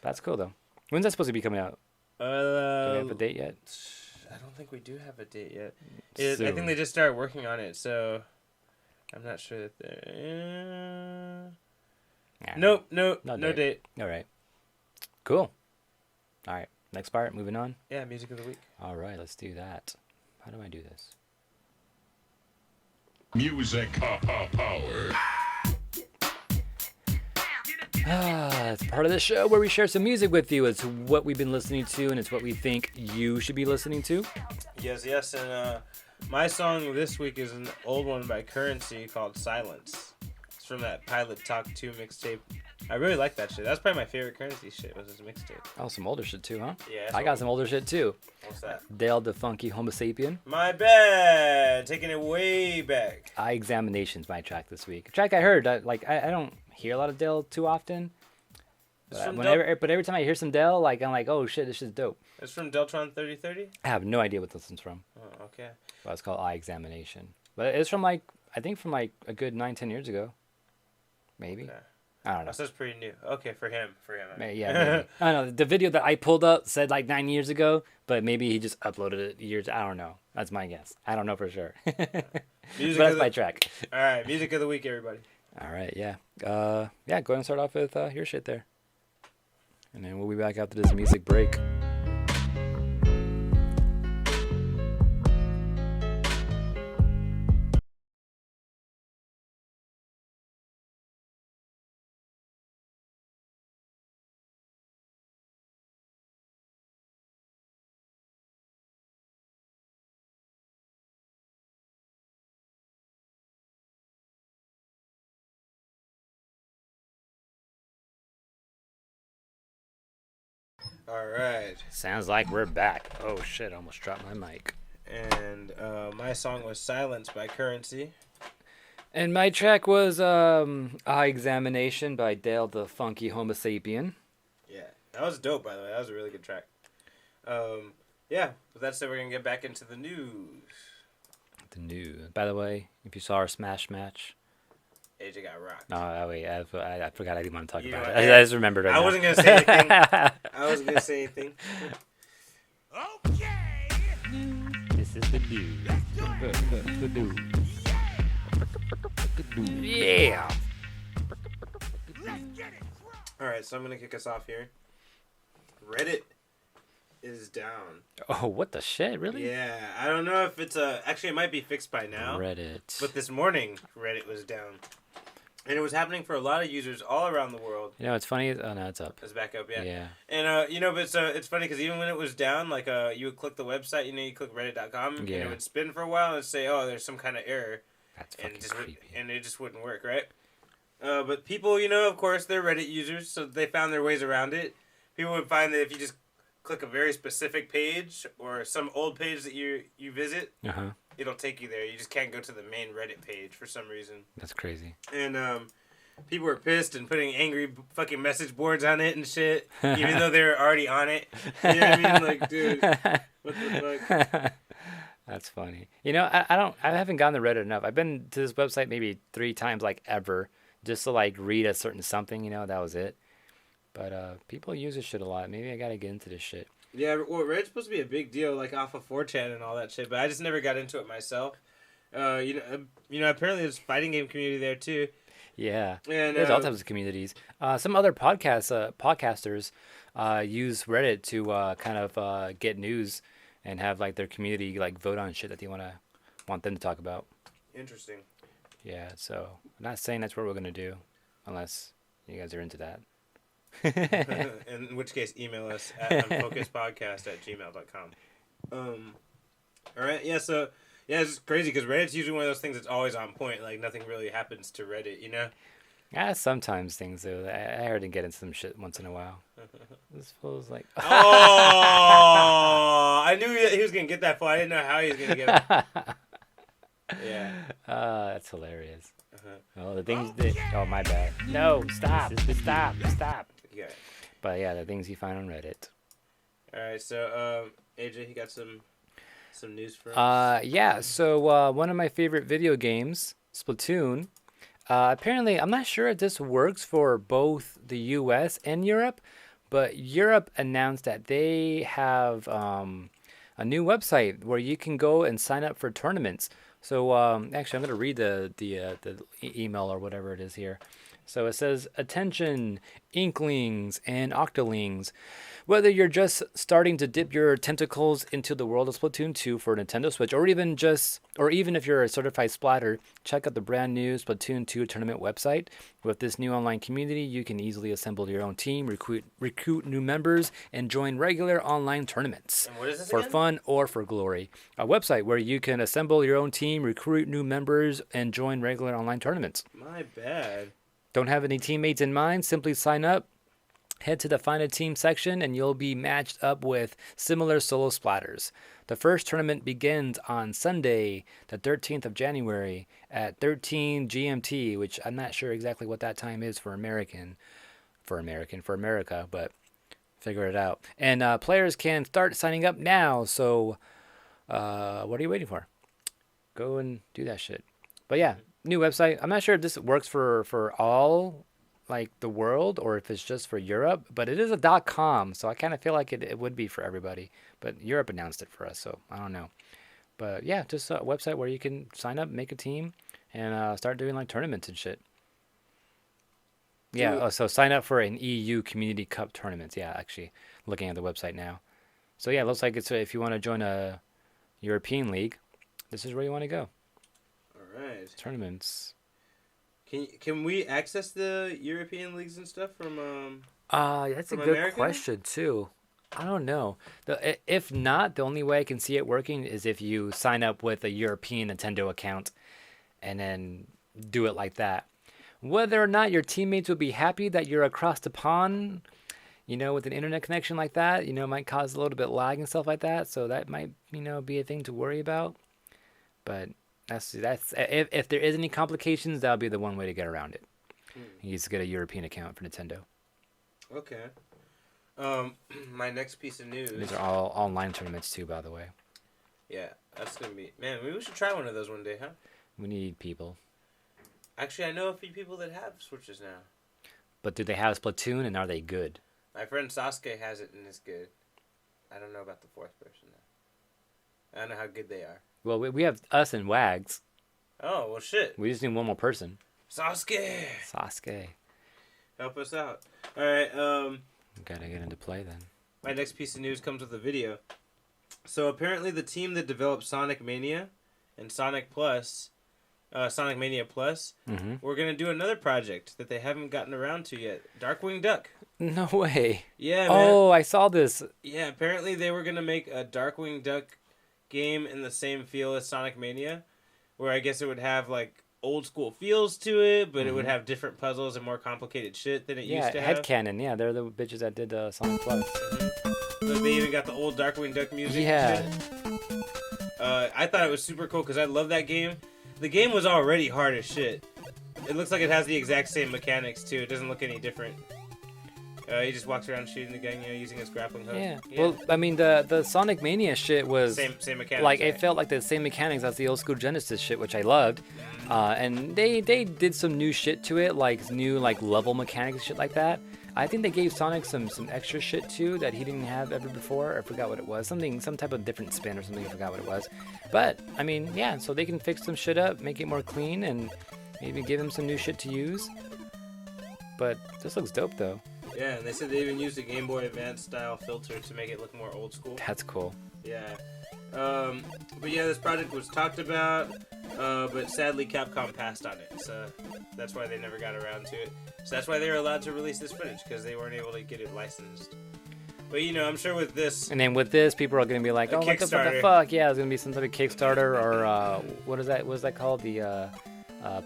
That's cool though. When's that supposed to be coming out? Do we have a date yet? I don't think we do have a date yet. I think Soon. they just started working on it, so I'm not sure that they're. Nope, no date. All right. Cool. All right. Next part. Moving on. Yeah, music of the week. All right. Let's do that. How do I do this? Music power. It's part of the show where we share some music with you. It's what we've been listening to, and it's what we think you should be listening to. Yes, and my song this week is an old one by Currency called Silence. It's from that Pilot Talk 2 mixtape. I really like that shit. That's probably my favorite Currency shit, was his mixtape. Oh, some older shit too, huh? Yeah. I got some older shit too. What's that? Dale the Funky Homo Sapien. My bad. Taking it way back. Eye Examination's my track this week. A track I heard. I don't hear a lot of Dale too often. But every time I hear some Dale, I'm like, oh shit, this shit's dope. It's from Deltron 3030? I have no idea what this one's from. Oh, okay. But it's called Eye Examination. But it's from I think from a good 9-10 years ago. Maybe. Okay. I don't know. So that's pretty new. Okay, for him. Maybe. I don't know. The video that I pulled up said 9 years ago, but maybe he just uploaded it years. I don't know. That's my guess. I don't know for sure. But that's my track. All right, music of the week, everybody. All right, yeah. Go ahead and start off with your shit there. And then we'll be back after this music break. All right. Sounds like we're back. Oh shit, I almost dropped my mic. And my song was Silence by Currency. And my track was Eye Examination by Dale the Funky Homo Sapien. Yeah, that was dope, by the way. That was a really good track. Yeah, with that said, we're going to get back into the news. The news. By the way, if you saw our Smash match. AJ got rocked. Oh, wait, I forgot I didn't want to talk about it. What? I just remembered right now. I wasn't going to say anything. I wasn't going to say anything. Okay. This is the news. The news. Yeah. Let's get it. All right, so I'm going to kick us off here. Reddit is down. Oh, what the shit? Really? Yeah, I don't know if it's actually it might be fixed by now. Reddit. But this morning, Reddit was down. And it was happening for a lot of users all around the world. You know, it's funny. Oh, no, it's up. It's back up, yeah. Yeah. And, but it's funny because even when it was down, you would click the website, you click reddit.com, and it would spin for a while and say, oh, there's some kind of error. That's fucking creepy. And it just wouldn't work, right? But people, of course, they're Reddit users, so they found their ways around it. People would find that if you just click a very specific page or some old page that you visit, it'll take you there. You just can't go to the main Reddit page for some reason. That's crazy. And people were pissed and putting angry fucking message boards on it and shit, even though they were already on it. You know what I mean? Dude, what the fuck? That's funny. I haven't gone to Reddit enough. I've been to this website maybe 3 times, ever, just to read a certain something. That was it. But people use this shit a lot. Maybe I gotta get into this shit. Yeah, well, Reddit's supposed to be a big deal, off of 4chan and all that shit. But I just never got into it myself. Apparently there's a fighting game community there too. Yeah, and there's all types of communities. Some other podcasters use Reddit to kind of get news and have their community vote on shit that they want them to talk about. Interesting. Yeah, so I'm not saying that's what we're gonna do, unless you guys are into that. In which case, email us at unfocusedpodcast@gmail.com. All right, yeah, so, yeah, it's just crazy, because Reddit's usually one of those things that's always on point, nothing really happens to Reddit, Yeah, sometimes things do. I heard him get into some shit once in a while. This fool's oh, I knew he was going to get that far. I didn't know how he was going to get it. Yeah. That's hilarious. Oh, the things oh, my bad. No, stop. Yeah. But yeah, the things you find on Reddit. All right, so AJ, you got some news for us? Yeah. So one of my favorite video games Splatoon. Apparently, I'm not sure if this works for both the U.S. and Europe, but Europe announced that they have a new website where you can go and sign up for tournaments. So actually, I'm going to read the email or whatever it is here. So it says, attention, Inklings and Octolings. Whether you're just starting to dip your tentacles into the world of Splatoon 2 for Nintendo Switch, or even if you're a certified splatter, check out the brand new Splatoon 2 tournament website. With this new online community, you can easily assemble your own team, recruit new members, and join regular online tournaments. And what is this for again? fun or for glory. A website where you can assemble your own team, recruit new members, and join regular online tournaments. My bad. Don't have any teammates in mind? Simply sign up. Head to the Find a Team section and you'll be matched up with similar solo splatters. The first tournament begins on Sunday, the 13th of January at 13 GMT, which I'm not sure exactly what that time is for America, but figure it out. And players can start signing up now, so what are you waiting for? Go and do that shit. But yeah, new website. I'm not sure if this works for all like the world or if it's just for Europe, but it is a .com, so I kind of feel like it would be for everybody. But Europe announced it for us, so I don't know. But yeah, just a website where you can sign up, make a team, and start doing like tournaments and shit. Yeah, so sign up for an EU Community Cup tournaments. Yeah, actually, looking at the website now. So yeah, it looks like it's if you want to join a European league, this is where you want to go. All right. Tournaments. Can we access the European leagues and stuff from That's a from good America? question too. I don't know. If not, the only way I can see it working is if you sign up with a European Nintendo account and then do it like that. Whether or not your teammates will be happy that you're across the pond, with an internet connection like that, might cause a little bit lag and stuff like that. So that might, be a thing to worry about. But that's if there is any complications, that'll be the one way to get around it. You just get a European account for Nintendo. Okay. My next piece of news. These are all online tournaments too, by the way. Yeah, that's gonna be. Man, maybe we should try one of those one day, huh? We need people. Actually, I know a few people that have Switches now. But do they have Splatoon and are they good? My friend Sasuke has it and it's good. I don't know about the fourth person though. I don't know how good they are. Well, we have us and Wags. Oh well, shit. We just need one more person. Sasuke, help us out. All right. Gotta get into play then. My next piece of news comes with a video. So apparently, the team that developed Sonic Mania and Sonic Mania Plus, we're gonna do another project that they haven't gotten around to yet. Darkwing Duck. No way. Yeah, man. Oh, I saw this. Yeah, apparently they were gonna make a Darkwing Duck game in the same feel as Sonic Mania, where I guess it would have like old school feels to it, but it would have different puzzles and more complicated shit than it used to have. Headcanon. Yeah, they're the bitches that did Sonic Plus. So they even got the old Darkwing Duck music. Yeah. And shit. I thought it was super cool because I love that game. The game was already hard as shit. It looks like it has the exact same mechanics too. It doesn't look any different. He just walks around shooting the gun, using his grappling hook. Yeah. Well, I mean, the Sonic Mania shit was same mechanics. Like it felt like the same mechanics as the old school Genesis shit, which I loved. And they did some new shit to it, like new level mechanics and shit like that. I think they gave Sonic some extra shit too that he didn't have ever before. I forgot what it was. Some type of different spin or something. I forgot what it was. But I mean, yeah. So they can fix some shit up, make it more clean, and maybe give him some new shit to use. But this looks dope though. Yeah, and they said they even used a Game Boy Advance style filter to make it look more old school. That's cool. Yeah. But yeah, this project was talked about, but sadly Capcom passed on it, so that's why they never got around to it. So that's why they were allowed to release this footage, because they weren't able to get it licensed. But I'm sure with this... And then with this, people are going to be like, oh, what the fuck? Yeah, it's going to be some type of Kickstarter, or what is that called? The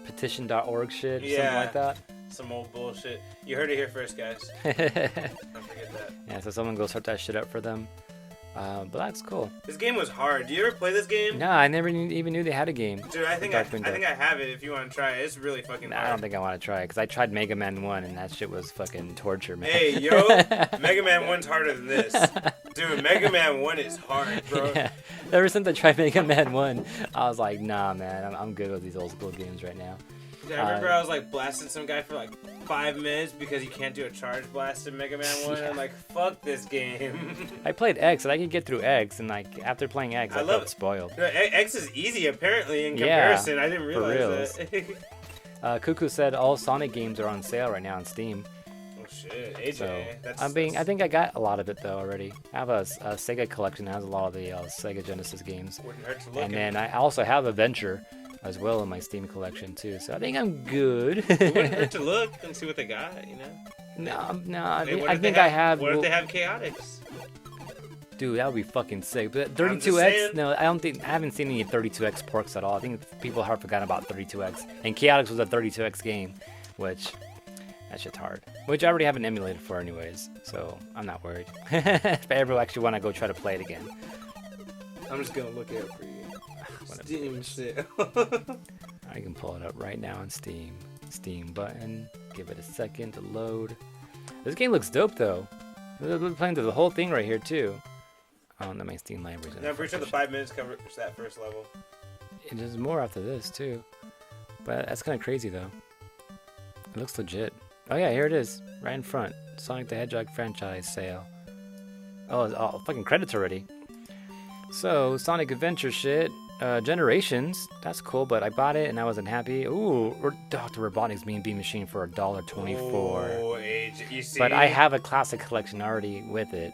petition.org shit, or something like that. Some old bullshit. You heard it here first, guys. Don't forget that. Yeah, so someone go start that shit up for them. But that's cool. This game was hard. Do you ever play this game? No, I never even knew they had a game. Dude, I think I have it if you want to try it. It's really fucking hard. I don't think I want to try it because I tried Mega Man 1 and that shit was fucking torture, man. Hey, yo, Mega Man 1's harder than this. Dude, Mega Man 1 is hard, bro. Yeah. Ever since I tried Mega Man 1, I was like, nah, man, I'm good with these old school games right now. Yeah, I remember I was like blasting some guy for like 5 minutes because you can't do a charge blast in Mega Man 1. Yeah. I'm like, fuck this game. I played X and I could get through X, and like after playing X, I felt spoiled. X is easy apparently in comparison. I didn't realize that. Cuckoo said all Sonic games are on sale right now on Steam. Oh shit, AJ. So, I think I got a lot of it though already. I have a Sega collection that has a lot of the Sega Genesis games. Wouldn't hurt to look. And then I also have Adventure as well in my Steam collection too, so I think I'm good. It wouldn't hurt to look and see what they got, you know? No, I think I have. What if they have Chaotix? Dude, that would be fucking sick. But 32X, no, I haven't seen any 32X ports at all. I think people have forgotten about 32X. And Chaotix was a 32X game, which, that shit's hard. Which I already have an emulator for anyways, so I'm not worried. If I ever actually want to go try to play it again. I'm just gonna look it up for you. Steam sale. I can pull it up right now on Steam. Steam button. Give it a second to load. This game looks dope though. We're playing through the whole thing right here too. Oh, no, my Steam library. Yeah, I'm pretty sure the 5 minutes covers that first level. There's more after this too. But that's kind of crazy though. It looks legit. Oh yeah, here it is. Right in front. Sonic the Hedgehog franchise sale. Oh, it's all fucking credits already. So, Sonic Adventure shit. Generations. That's cool, but I bought it and I wasn't happy. Ooh, Dr. Robotnik's Mean Bean Machine for $1.24. Oh, you see? But I have a classic collection already with it.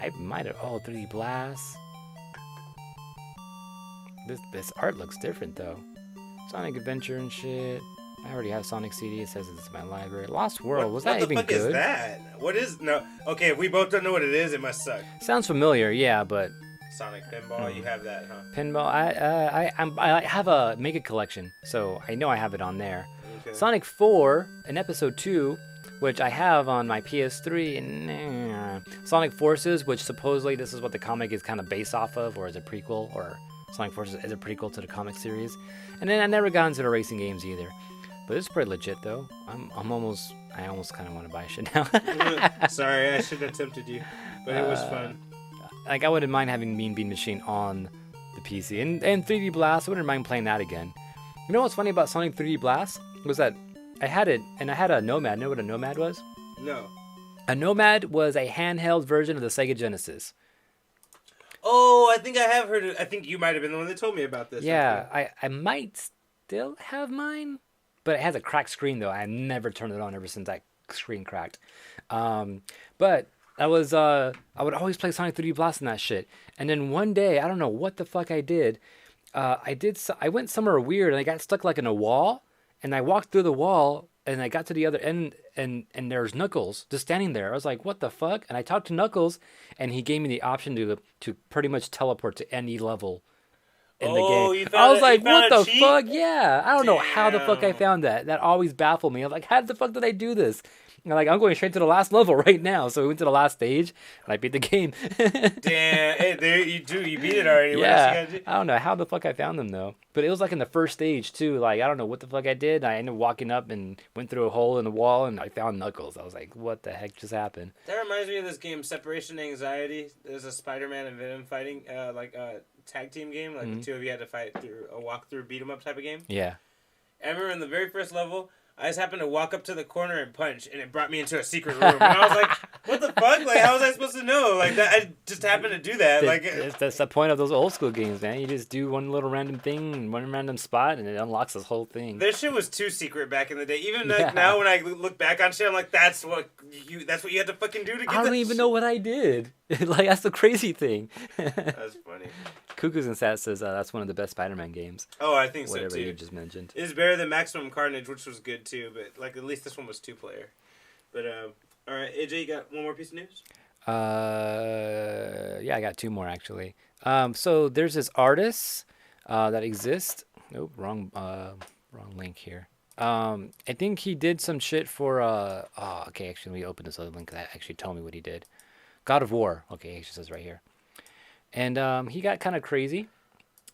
I might have... Oh, 3D Blast. This art looks different, though. Sonic Adventure and shit. I already have Sonic CD. It says it's in my library. Lost World. Was that even good? What the fuck is that? What is... No. Okay, if we both don't know what it is, it must suck. Sounds familiar, yeah, but... Sonic Pinball, you have that, huh? Pinball, I have a Mega collection, so I know I have it on there. Okay. Sonic 4 and Episode 2, which I have on my PS3, and Sonic Forces, which supposedly this is what the comic is kind of based off of, or is a prequel, or Sonic Forces is a prequel to the comic series. And then I never got into the racing games either. But it's pretty legit though. I almost kind of want to buy shit now. Sorry, I should have tempted you, but it was fun. Like, I wouldn't mind having Mean Bean Machine on the PC. And 3D Blast, I wouldn't mind playing that again. You know what's funny about Sonic 3D Blast? Was that I had it, and I had a Nomad. Know what a Nomad was? No. A Nomad was a handheld version of the Sega Genesis. Oh, I think I have heard it. I think you might have been the one that told me about this. Yeah, I might still have mine. But it has a cracked screen, though. I never turned it on ever since that screen cracked. But... I would always play Sonic 3D Blast and that shit. And then one day, I don't know what the fuck I did. I went somewhere weird and I got stuck like in a wall. And I walked through the wall and I got to the other end and there's Knuckles just standing there. I was like, what the fuck? And I talked to Knuckles and he gave me the option to pretty much teleport to any level in the game. I was like, what the fuck? Yeah. I don't know how the fuck I found that. That always baffled me. I was like, how the fuck did I do this? I'm going straight to the last level right now. So we went to the last stage, and I beat the game. Damn, hey, there you beat it already. Yeah, I don't know how the fuck I found them though. But it was like in the first stage too. Like I don't know what the fuck I did. I ended up walking up and went through a hole in the wall, and I found Knuckles. I was like, what the heck just happened? That reminds me of this game, Separation Anxiety. There's a Spider-Man and Venom fighting, tag team game. Like the two of you had to fight through a walkthrough beat 'em up type of game. Yeah. I remember in the very first level. I just happened to walk up to the corner and punch, and it brought me into a secret room. And I was like, what the fuck? Like, how was I supposed to know? Like, that I just happened to do that. That's the point of those old school games, man. You just do one little random thing in one random spot, and it unlocks this whole thing. This shit was too secret back in the day. Even now when I look back on shit, I'm like, that's what you had to fucking do to get I don't even know what I did. Like, that's the crazy thing. That's funny. Cuckoos and Sat says that's one of the best Spider-Man games. Oh, I think so, too. Whatever you just mentioned. It's better than Maximum Carnage, which was good, too. But, like, at least this one was 2-player. But, all right. AJ, you got one more piece of news? Yeah, I got 2 more, actually. So there's this artist that exists. Oh, wrong link here. I think he did some shit for, okay, actually, let me open this other link that actually told me what he did. God of War. Okay, it says right here. And he got kind of crazy,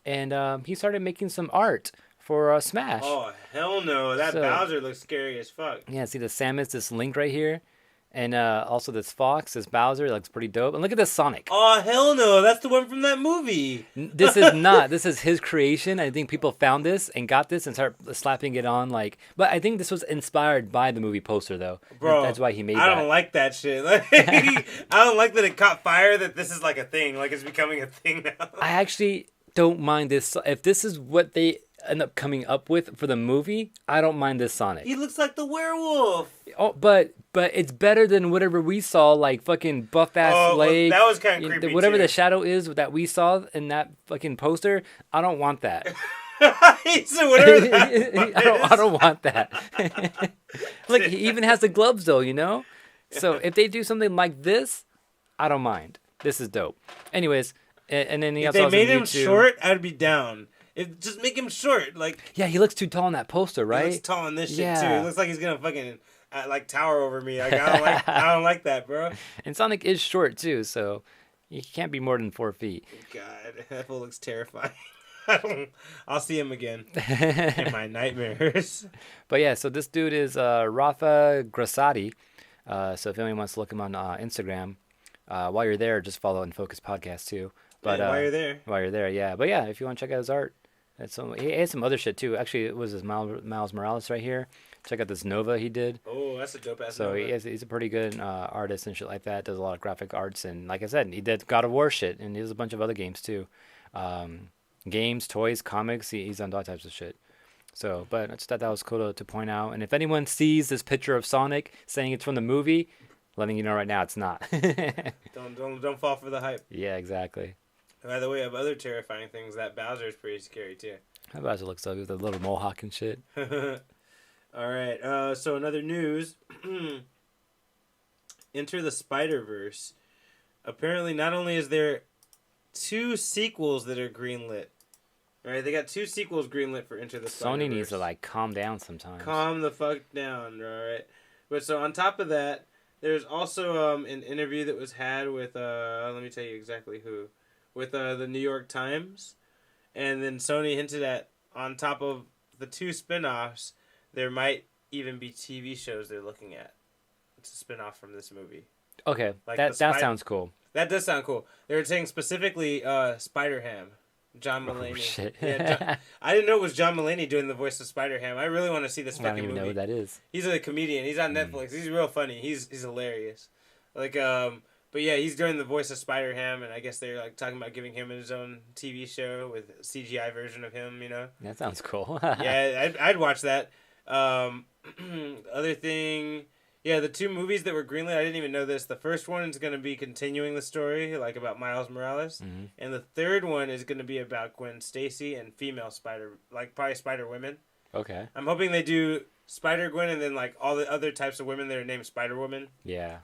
and he started making some art for Smash. Oh, hell no. That Bowser looks scary as fuck. Yeah, see the Samus, this Link right here. And also this Fox, this Bowser, looks pretty dope. And look at this Sonic. Oh, hell no. That's the one from that movie. This is not. This is his creation. I think people found this and got this and started slapping it on. But I think this was inspired by the movie poster, though. Bro, that's why he made I that. don't like that shit. I don't like that it caught fire, that this is like a thing. Like it's becoming a thing now. I actually don't mind this. If this is what they end up coming up with for the movie, I don't mind this Sonic. He looks like the werewolf. Oh, but it's better than whatever we saw, like fucking buff ass leg. That was kind of creepy. Whatever too. the shadow is that we saw in that fucking poster, I don't want that. So whatever that I don't want that. Look, he even has the gloves though, you know. So if they do something like this, I don't mind. This is dope. Anyways, and then he if also they made him YouTube. short, I'd be down. Just make him short, like. Yeah, he looks too tall in that poster, right? He looks tall in this shit Yeah. too. It looks like he's gonna fucking like tower over me. Like I don't like that, bro. And Sonic is short too, so he can't be more than 4 feet. God, that fool looks terrifying. I'll see him again in my nightmares. But yeah, so this dude is Rafa Grassati. So if anyone wants to look him on Instagram, while you're there, just follow Unfocused Podcast too. But while you're there, yeah. But yeah, if you want to check out his art, he has some other shit too. Actually, it was his Miles Morales right here. Check out this Nova he did. Oh, that's a dope ass. So Nova. he's a pretty good artist and shit like that. Does a lot of graphic arts, and like I said, he did God of War shit, and he does a bunch of other games too. Games, toys, comics. He's on all types of shit. So, but I just thought that was cool to point out. And if anyone sees this picture of Sonic saying it's from the movie, letting you know right now it's not. Don't fall for the hype. Yeah, exactly. By the way, of other terrifying things, that Bowser is pretty scary too. That Bowser looks ugly with a little mohawk and shit. All right. So another news. Enter the Spiderverse. Apparently, not only is there 2 sequels that are greenlit. All right, they got 2 sequels greenlit for Enter the Spiderverse. Sony needs to calm down sometimes. Calm the fuck down, all right. But so on top of that, there's also an interview that was had with let me tell you exactly who, with the New York Times, and then Sony hinted at on top of the 2 spin-offs, there might even be TV shows they're looking at. It's a spin-off from this movie. Okay, Like that sounds cool. That does sound cool. They were saying specifically Spider-Ham. John Mulaney. Oh, shit. Yeah, I didn't know it was John Mulaney doing the voice of Spider-Ham. I really want to see this I don't fucking even movie. know what that is. He's a comedian. He's on Netflix. He's real funny. He's hilarious. But yeah, he's doing the voice of Spider-Ham, and I guess they're talking about giving him his own TV show with a CGI version of him. You know. That sounds cool. Yeah, I'd watch that. Other thing. Yeah, the 2 movies that were greenlit, I didn't even know this. The first one is going to be continuing the story, about Miles Morales. Mm-hmm. And the third one is going to be about Gwen Stacy and female Spider, probably Spider-Women. Okay. I'm hoping they do Spider-Gwen and then, all the other types of women that are named Spider-Woman. Yeah.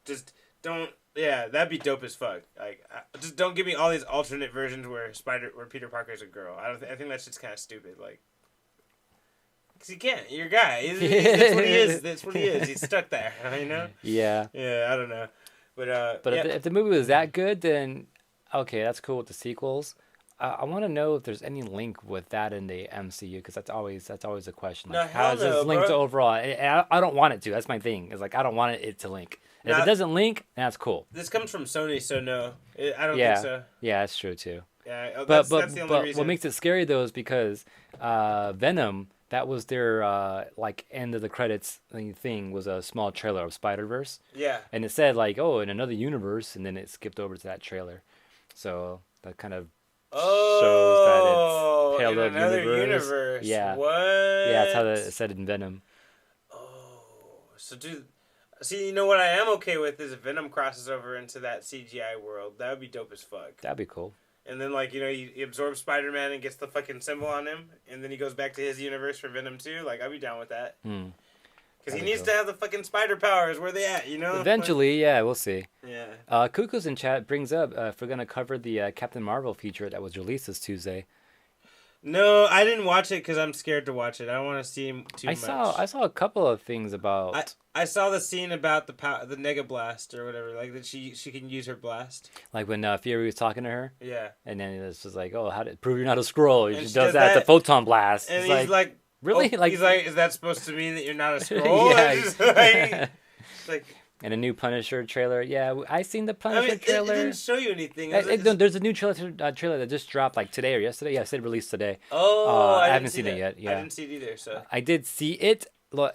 Just don't... Yeah, that'd be dope as fuck. Just don't give me all these alternate versions where Peter Parker's a girl. I think that's just kind of stupid, Because he can't. You're a guy. That's what he is. That's what he is. He's stuck there. You know? Yeah. Yeah, I don't know. But yeah. if the movie was that good, then okay, that's cool with the sequels. I want to know if there's any link with that in the MCU, because that's always a question. How does this link to overall? I don't want it to. That's my thing. It's I don't want it to link. If it doesn't link, that's cool. This comes from Sony, so no. I don't think so. Yeah, that's true too. Yeah, that's the only reason. What makes it scary though is because Venom. That was their end of the credits thing was a small trailer of Spiderverse. Yeah. And it said in another universe, and then it skipped over to that trailer. So that kind of shows that it's parallel in another universe. Yeah. What? Yeah, that's how it said in Venom. Oh, so dude, see, you know what I am okay with is if Venom crosses over into that CGI world. That would be dope as fuck. That'd be cool. And then, he absorbs Spider-Man and gets the fucking symbol on him. And then he goes back to his universe for Venom 2. I'd be down with that. Because he needs to have the fucking spider powers. Where they at, you know? Eventually, yeah, we'll see. Yeah. Cuckoo's in chat brings up if we're going to cover the Captain Marvel feature that was released this Tuesday. No, I didn't watch it because I'm scared to watch it. I don't want to see him too much. I saw a couple of things about. I saw the scene about the Nega Blast or whatever, like that she can use her blast. Like when Fury was talking to her. Yeah. And then it's just like, oh, how to prove you're not a scroll? She she does that. It's a photon blast. And it's he's like, really? Oh, he's like, is that supposed to mean that you're not a scroll? Yeah. It's like. And a new Punisher trailer. Yeah, I seen the Punisher trailer. It didn't show you anything. There's a new trailer that just dropped like today or yesterday. Yeah, it said released today. Oh, I haven't seen it yet. Yeah, I didn't see it either. So I did see it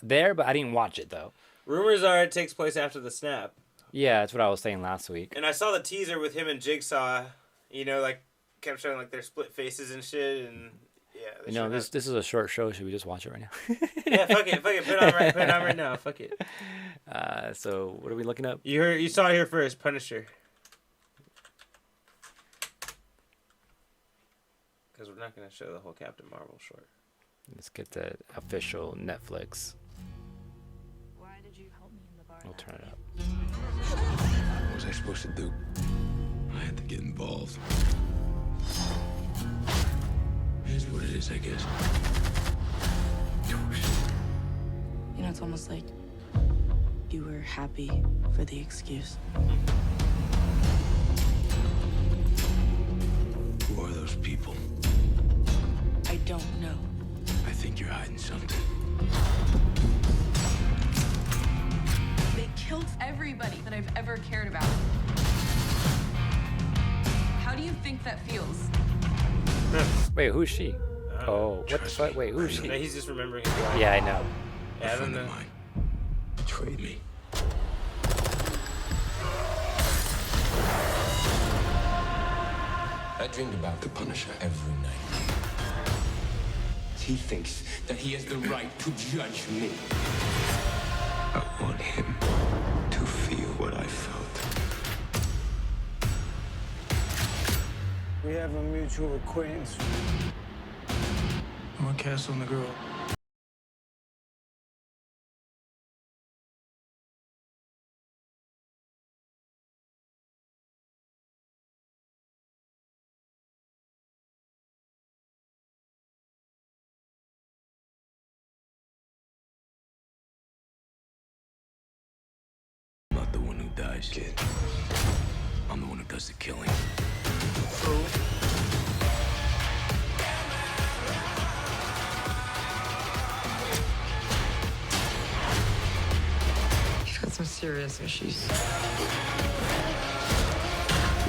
there, but I didn't watch it though. Rumors are it takes place after the snap. Yeah, that's what I was saying last week. And I saw the teaser with him and Jigsaw. You know, like kept showing like their split faces and shit, and yeah. This is a short show. Should we just watch it right now? Yeah, fuck it. Put it on right now. Fuck it. So what are we looking up? You saw it here first, Punisher. Because we're not gonna show the whole Captain Marvel short. Let's get the official Netflix. Why did you help me in the bar? We'll turn it up. What was I supposed to do? I had to get involved. Here's what it is, I guess. You know, it's almost like you were happy for the excuse. Who are those people? I don't know. I think you're hiding something. They killed everybody that I've ever cared about. How do you think that feels? Wait, who's she? Oh, what the fuck? Wait, who's she? He's just remembering his wife. Yeah, I know. Yeah, I don't friend know. of mine betrayed me. I dreamed about the Punisher every night. He thinks that he has the right to judge me. I want him to feel what I felt. We have a mutual acquaintance. I'm gonna cast on the girl. I'm not the one who dies, kid. I'm the one who does the killing. You've got some serious issues.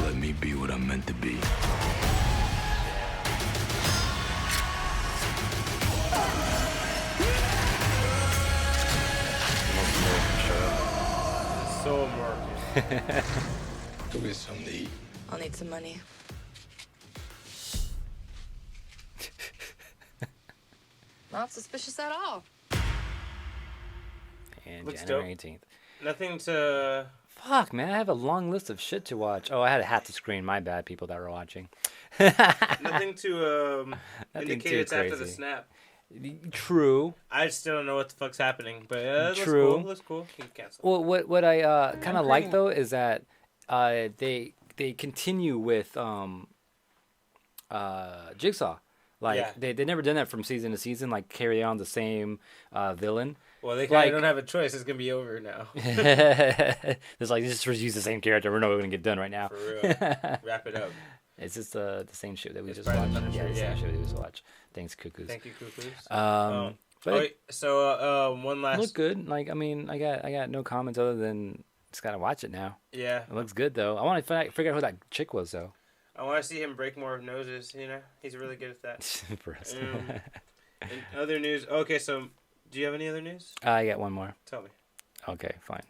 Let me be what I'm meant to be. So American. Go get something to eat. I'll need some money. Not suspicious at all. And Looks January dope. 18th. Nothing to. Fuck, man, I have a long list of shit to watch. Oh, I had a hat to screen. My bad, people that were watching. Nothing to Nothing indicate too it's after the crazy. snap. True. I still don't know what the fuck's happening, but it True. looks cool. You can cancel. Well, what I kind of like though is that they continue with Jigsaw. Like Yeah. they never done that from season to season. Like carry on the same villain. Well, they kind like- of don't have a choice. It's gonna be over now. It's like just use the same character. We're not gonna get done right now. For real. Wrap it up. It's just the same shit that we It's just probably the watched. Yeah, Punisher, the same yeah. shit we just watched. Thanks, cuckoos. Thank you, Cuckoos. But Oh, it wait, so one last. looked good. Like I mean, I got no comments other than just gotta watch it now. Yeah, It looks good though. I want to figure out who that chick was though. I want to see him break more noses. You know, he's really good at that. For us. In other news, okay. So, do you have any other news? I got one more. Tell me. Okay, fine.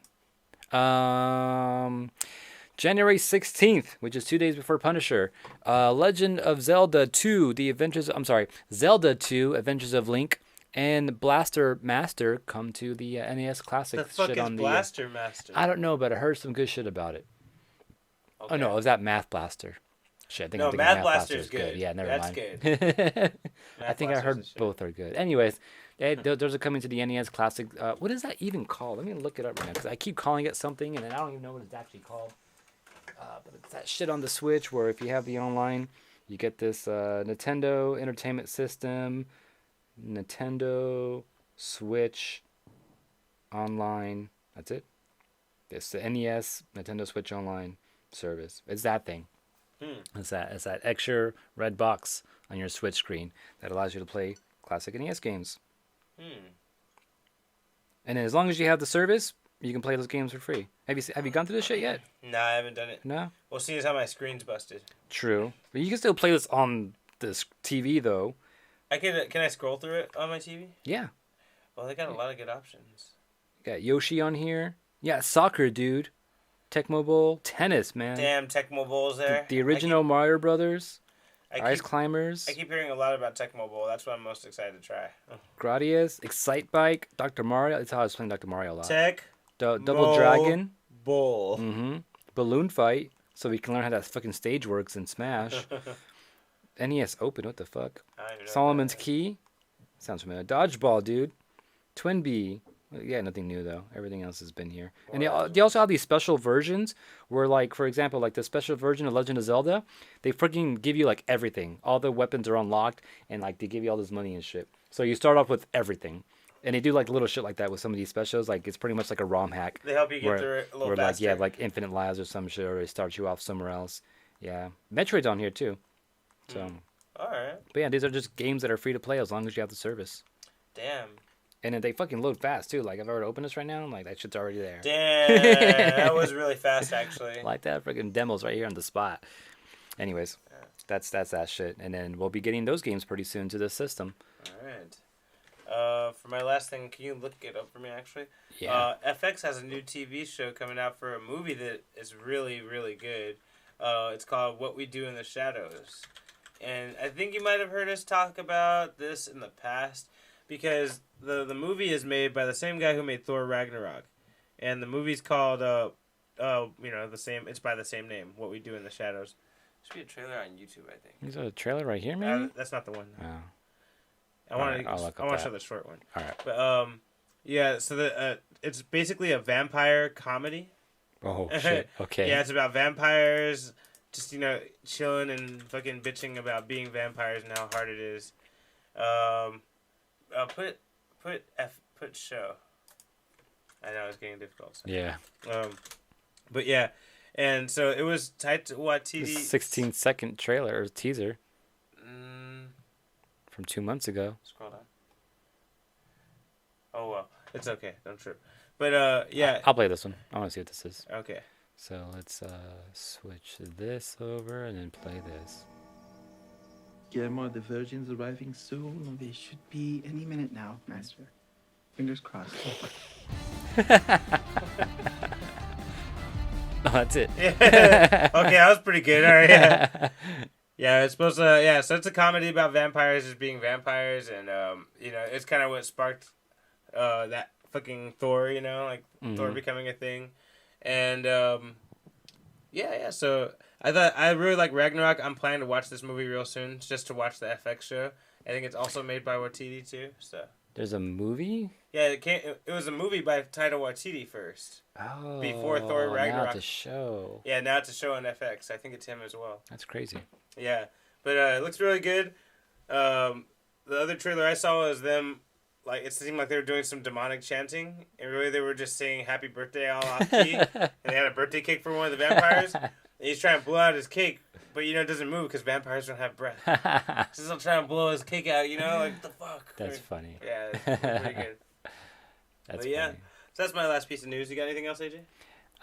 January 16th, which is 2 days before Punisher. Legend of Zelda 2, Zelda 2, Adventures of Link, and Blaster Master come to the NES Classic. The fuck shit is on Blaster Master? I don't know, but I heard some good shit about it. Okay. Oh no, it was that Math Blaster. Shit, I think No, I'm thinking Math Math Blaster's Blaster's good. good. Yeah, never That's mind. good. I think I heard both are good. Anyways, those are coming to the NES Classic. What is that even called? Let me look it up right now because I keep calling it something and I don't even know what it's actually called. But it's that shit on the Switch where if you have the online, You get this Nintendo Entertainment System, Nintendo Switch Online. That's it. It's the NES Nintendo Switch Online service. It's that thing. It's that extra red box on your Switch screen that allows you to play classic NES games. And as long as you have the service, you can play those games for free. Have you gone through this shit yet? Nah, I haven't done it. No? Well, seeing as how my screen's busted. True. But you can still play this on this TV, though. Can I scroll through it on my TV? Yeah. Well, they got a lot of good options. Got Yoshi on here. Yeah, soccer, dude. Tecmo Bowl. Tennis, man. Damn, Tecmo Bowl's there. The original Mario Brothers. Ice Climbers. I keep hearing a lot about Tecmo Bowl. That's what I'm most excited to try. Gradius. Excite Bike. Dr. Mario. That's how I was playing Dr. Mario a lot. Double Double Dragon. Bowl. Mm-hmm. Balloon Fight. So we can learn how that fucking stage works in Smash. NES Open. What the fuck? Solomon's Key. Sounds familiar. Dodgeball, dude. Twin Bee. Yeah, nothing new though. Everything else has been here. And they also have these special versions where, like, for example, like the special version of Legend of Zelda, they freaking give you like everything. All the weapons are unlocked, and like they give you all this money and shit. So you start off with everything. And they do like little shit like that with some of these specials. Like it's pretty much like a ROM hack. They help you get through it a little faster. Like you have like infinite lives or some shit, or they start you off somewhere else. Yeah, Metroid's on here too. So. All right. But yeah, these are just games that are free to play as long as you have the service. Damn. And then they fucking load fast too. Like if I were to open this right now, I'm like that shit's already there. Damn, that was really fast actually. Like that freaking demos right here on the spot. Anyways, that's that shit. And then we'll be getting those games pretty soon to this system. All right. For my last thing, can you look it up for me actually? Yeah. FX has a new TV show coming out for a movie that is really, really good. It's called What We Do in the Shadows. And I think you might have heard us talk about this in the past because the movie is made by the same guy who made Thor Ragnarok. And the movie's called, it's by the same name, What We Do in the Shadows. There should be a trailer on YouTube, I think. Is there a trailer right here, maybe? That's not the one. Oh. I want to show the short one. All right. But so it's basically a vampire comedy. Oh shit. Okay. Yeah, it's about vampires, just chilling and fucking bitching about being vampires and how hard it is. Put show. I know it's getting difficult. So. Yeah. But yeah, and so it was tied to Waititi. 16-second trailer or teaser. From 2 months ago. Scroll down. Oh well, it's okay. Don't trip. But yeah. I'll play this one. I want to see what this is. Okay. So let's switch this over and then play this. Guillermo, the Virgin's arriving soon. They should be any minute now, Master. Fingers crossed. Oh, that's it. Yeah. Okay, that was pretty good. All right. Yeah. Yeah, it's supposed to. Yeah, so it's a comedy about vampires just being vampires, and it's kind of what sparked that fucking Thor. Thor becoming a thing, and yeah. So I really like Ragnarok. I'm planning to watch this movie real soon, just to watch the FX show. I think it's also made by Waititi too. So there's a movie. Yeah, it was a movie by Taika Waititi first. Oh. Before Thor Ragnarok. Now it's a show. Yeah, now it's a show on FX. I think it's him as well. That's crazy. Yeah, but it looks really good. The other trailer I saw was them, like, it seemed like they were doing some demonic chanting, and really they were just saying happy birthday all off key, and they had a birthday cake for one of the vampires, and he's trying to blow out his cake, but, it doesn't move because vampires don't have breath. So he's trying to blow his cake out, like, what the fuck? That's funny. Yeah, it's pretty good. That's funny. Yeah, so that's my last piece of news. You got anything else, AJ?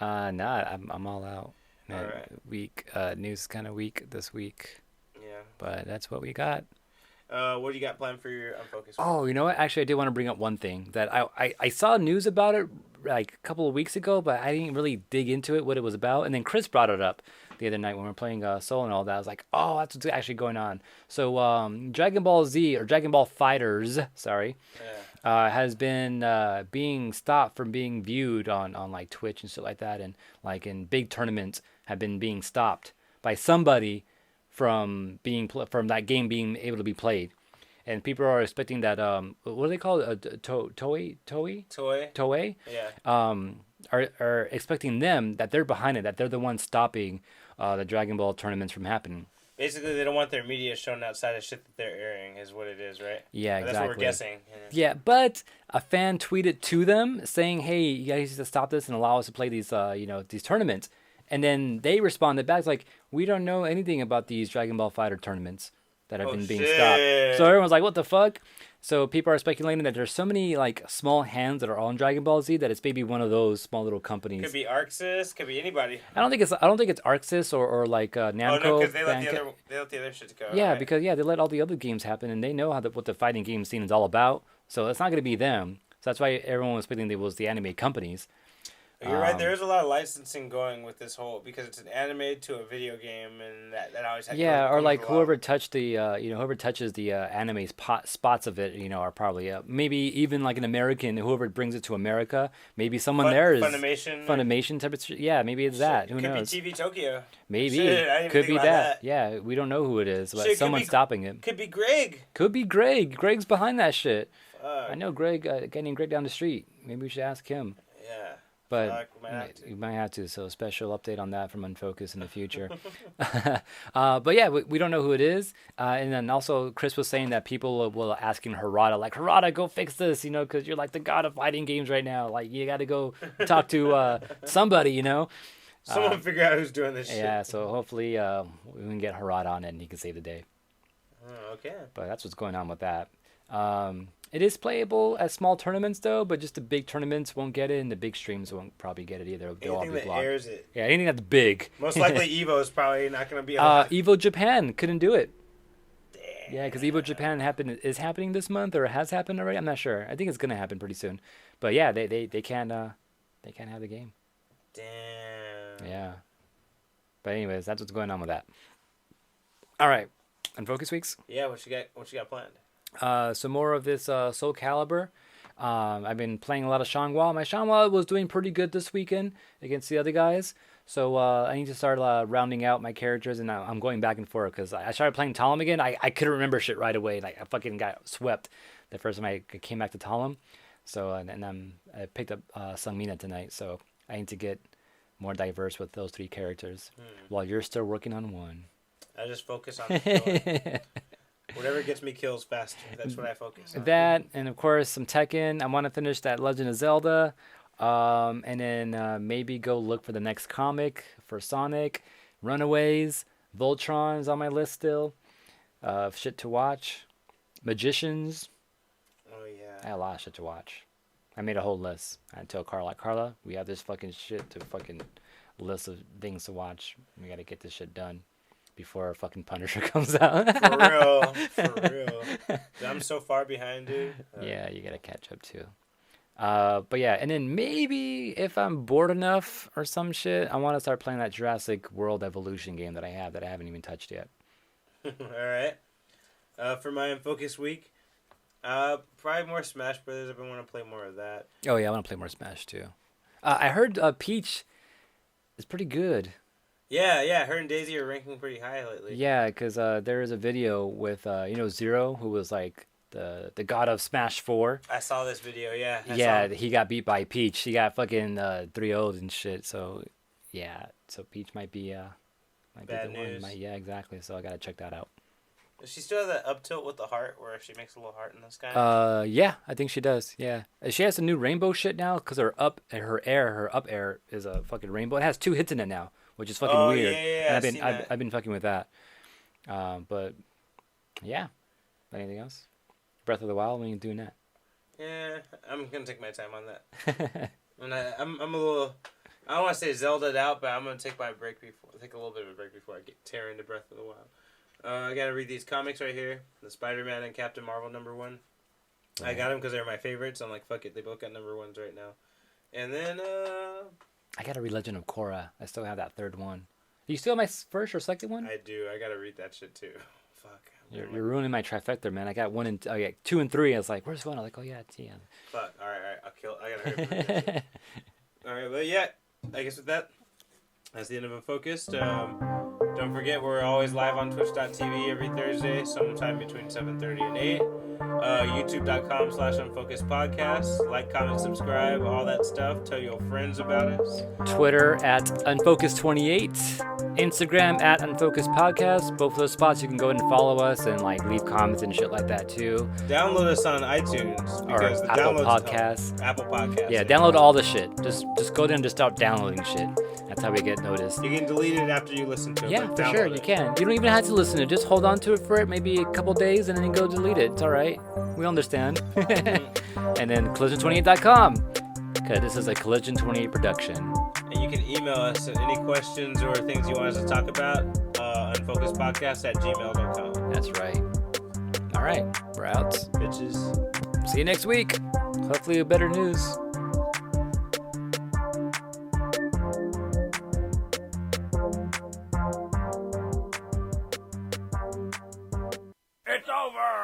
Nah, I'm all out. All right. Week news is kind of weak this week. Yeah. But that's what we got. What do you got planned for your Unfocused? Oh, you know what? Actually, I did want to bring up one thing that I saw news about it like a couple of weeks ago, but I didn't really dig into it, what it was about. And then Chris brought it up the other night when we were playing Soul and all that. I was like, oh, that's what's actually going on. So Dragon Ball Z, or Dragon Ball Fighters, has been being stopped from being viewed on like Twitch and stuff like that, and like in big tournaments have been being stopped by somebody from that game being able to be played. And people are expecting that what do they call it? Toei? Yeah. Are expecting them that they're behind it, that they're the ones stopping the Dragon Ball tournaments from happening. Basically, they don't want their media shown outside of shit that they're airing, is what it is, right? Yeah, Or exactly. that's what we're guessing. Yeah, but a fan tweeted to them saying, "Hey, you guys need to stop this and allow us to play these, these tournaments." And then they responded back like, "We don't know anything about these Dragon Ball Fighter tournaments that have been being stopped." So everyone's like, "What the fuck?" So people are speculating that there's so many like small hands that are on Dragon Ball Z that it's maybe one of those small little companies. Could be Arxis, could be anybody. I don't think it's Arxis or like Namco. Oh no, because they let the other shit go. Yeah, right? because they let all the other games happen, and they know what the fighting game scene is all about. So it's not going to be them. So that's why everyone was thinking it was the anime companies. You're right. There is a lot of licensing going with this whole because it's an anime to a video game, and that always has or like whoever touched the whoever touches the anime spots of it, are probably maybe even like an American whoever brings it to America. Maybe someone there is Funimation type of yeah. Maybe it's that. Who knows? Could be TV Tokyo. Maybe Shit, could be that. Yeah, we don't know who it is, but someone's stopping it. Could be Greg. Could be Greg. Greg's behind that shit. Fuck. I know Greg. Getting Greg down the street. Maybe we should ask him. Yeah. But you might have to. So special update on that from Unfocused in the future. But yeah, we don't know who it is. And then also Chris was saying that people will asking Harada, like, Harada, go fix this, because you're like the god of fighting games right now. Like, you got to go talk to somebody, Someone figure out who's doing this shit. Yeah, so hopefully we can get Harada on it and he can save the day. Oh, okay. But that's what's going on with that. It is playable at small tournaments, though, but just the big tournaments won't get it, and the big streams won't probably get it either. They'll all be Anything that blocked. airs it. Yeah, anything that's big. Most likely Evo is probably not going to be able to... Evo Japan couldn't do it. Damn. Yeah, because Evo Japan is happening this month, or has happened already. I'm not sure. I think it's going to happen pretty soon. But yeah, they can't have the game. Damn. Yeah. But anyways, that's what's going on with that. All right. Unfocused Weeks? Yeah, what you got planned? Some more of this Soul Calibur. I've been playing a lot of Shanghua. My Shanghua was doing pretty good this weekend against the other guys. So I need to start rounding out my characters, and I'm going back and forth because I started playing Talon again. I couldn't remember shit right away. Like, I fucking got swept the first time I came back to Talon. So and I picked up Sungmina tonight. So I need to get more diverse with those three characters while you're still working on one. I just focus on killing. Whatever gets me kills faster. That's what I focus on. That, and of course, some Tekken. I want to finish that Legend of Zelda. And then maybe go look for the next comic for Sonic. Runaways. Voltron's on my list still. Shit to watch. Magicians. Oh, yeah. I had a lot of shit to watch. I made a whole list. I told Carla, we have this fucking shit to fucking list of things to watch. We got to get this shit done before our fucking Punisher comes out. For real. Dude, I'm so far behind, dude. Yeah, you got to catch up too. But yeah, and then maybe if I'm bored enough or some shit, I want to start playing that Jurassic World Evolution game that I haven't even touched yet. All right. For my Unfocused week, probably more Smash Brothers. I've been wanting to play more of that. Oh yeah, I want to play more Smash too. I heard Peach is pretty good. Yeah, her and Daisy are ranking pretty high lately. Yeah, because there is a video with Zero, who was like the god of Smash 4. I saw this video. Yeah, he got beat by Peach. He got fucking 3-0'd and shit. So yeah, so Peach might be bad be the news. one. Yeah, exactly. So I gotta check that out. Does she still have that up tilt with the heart where she makes a little heart in the sky? Yeah, I think she does. Yeah, she has a new rainbow shit now because her up air is a fucking rainbow. It has 2 hits in it now, which is fucking weird. Yeah, and I've been fucking with that. But yeah, anything else? Breath of the Wild, when you doing that? Yeah, I'm gonna take my time on that. And I'm a little. I don't want to say Zelda'd out, but I'm gonna take a little bit of a break before I tear into Breath of the Wild. I gotta read these comics right here. The Spider-Man and Captain Marvel #1. Right. I got them because they're my favorites. I'm like, fuck it, they both got #1s right now. And then I gotta read Legend of Korra. I still have that 3rd one. Do you still have my first or second one? I do. I gotta read that shit too. Fuck. You're ruining my trifecta, man. I got 2 and 3. I was like, where's 1? I'm like, oh yeah, it's yeah. Fuck. All right. I gotta hurry. All right, but yeah, I guess with that, that's the end of Unfocused. Don't forget, we're always live on Twitch.tv every Thursday, sometime between 7:30 and 8. YouTube.com/Unfocused Podcast. Like, comment, subscribe, all that stuff. Tell your friends about us. Twitter at Unfocused28. Instagram at Unfocused Podcast. Both of those spots you can go ahead and follow us and like leave comments and shit like that too. Download us on iTunes Or because the Apple downloads Podcasts. Apple Podcasts. Yeah, download all the shit. Just go there and just start downloading shit. That's how we get noticed. You can delete it after you listen to it. Yeah, but for sure, download you it. can. You don't even have to listen to it. Just hold on to it for maybe a couple days and then go delete it. It's all right. We understand. And then collision28.com, because this is a Collision 28 production. And you can email us at any questions or things you want us to talk about. Unfocusedpodcast@gmail.com. That's right. All right, we're out. Bitches. See you next week. Hopefully with better news. It's over!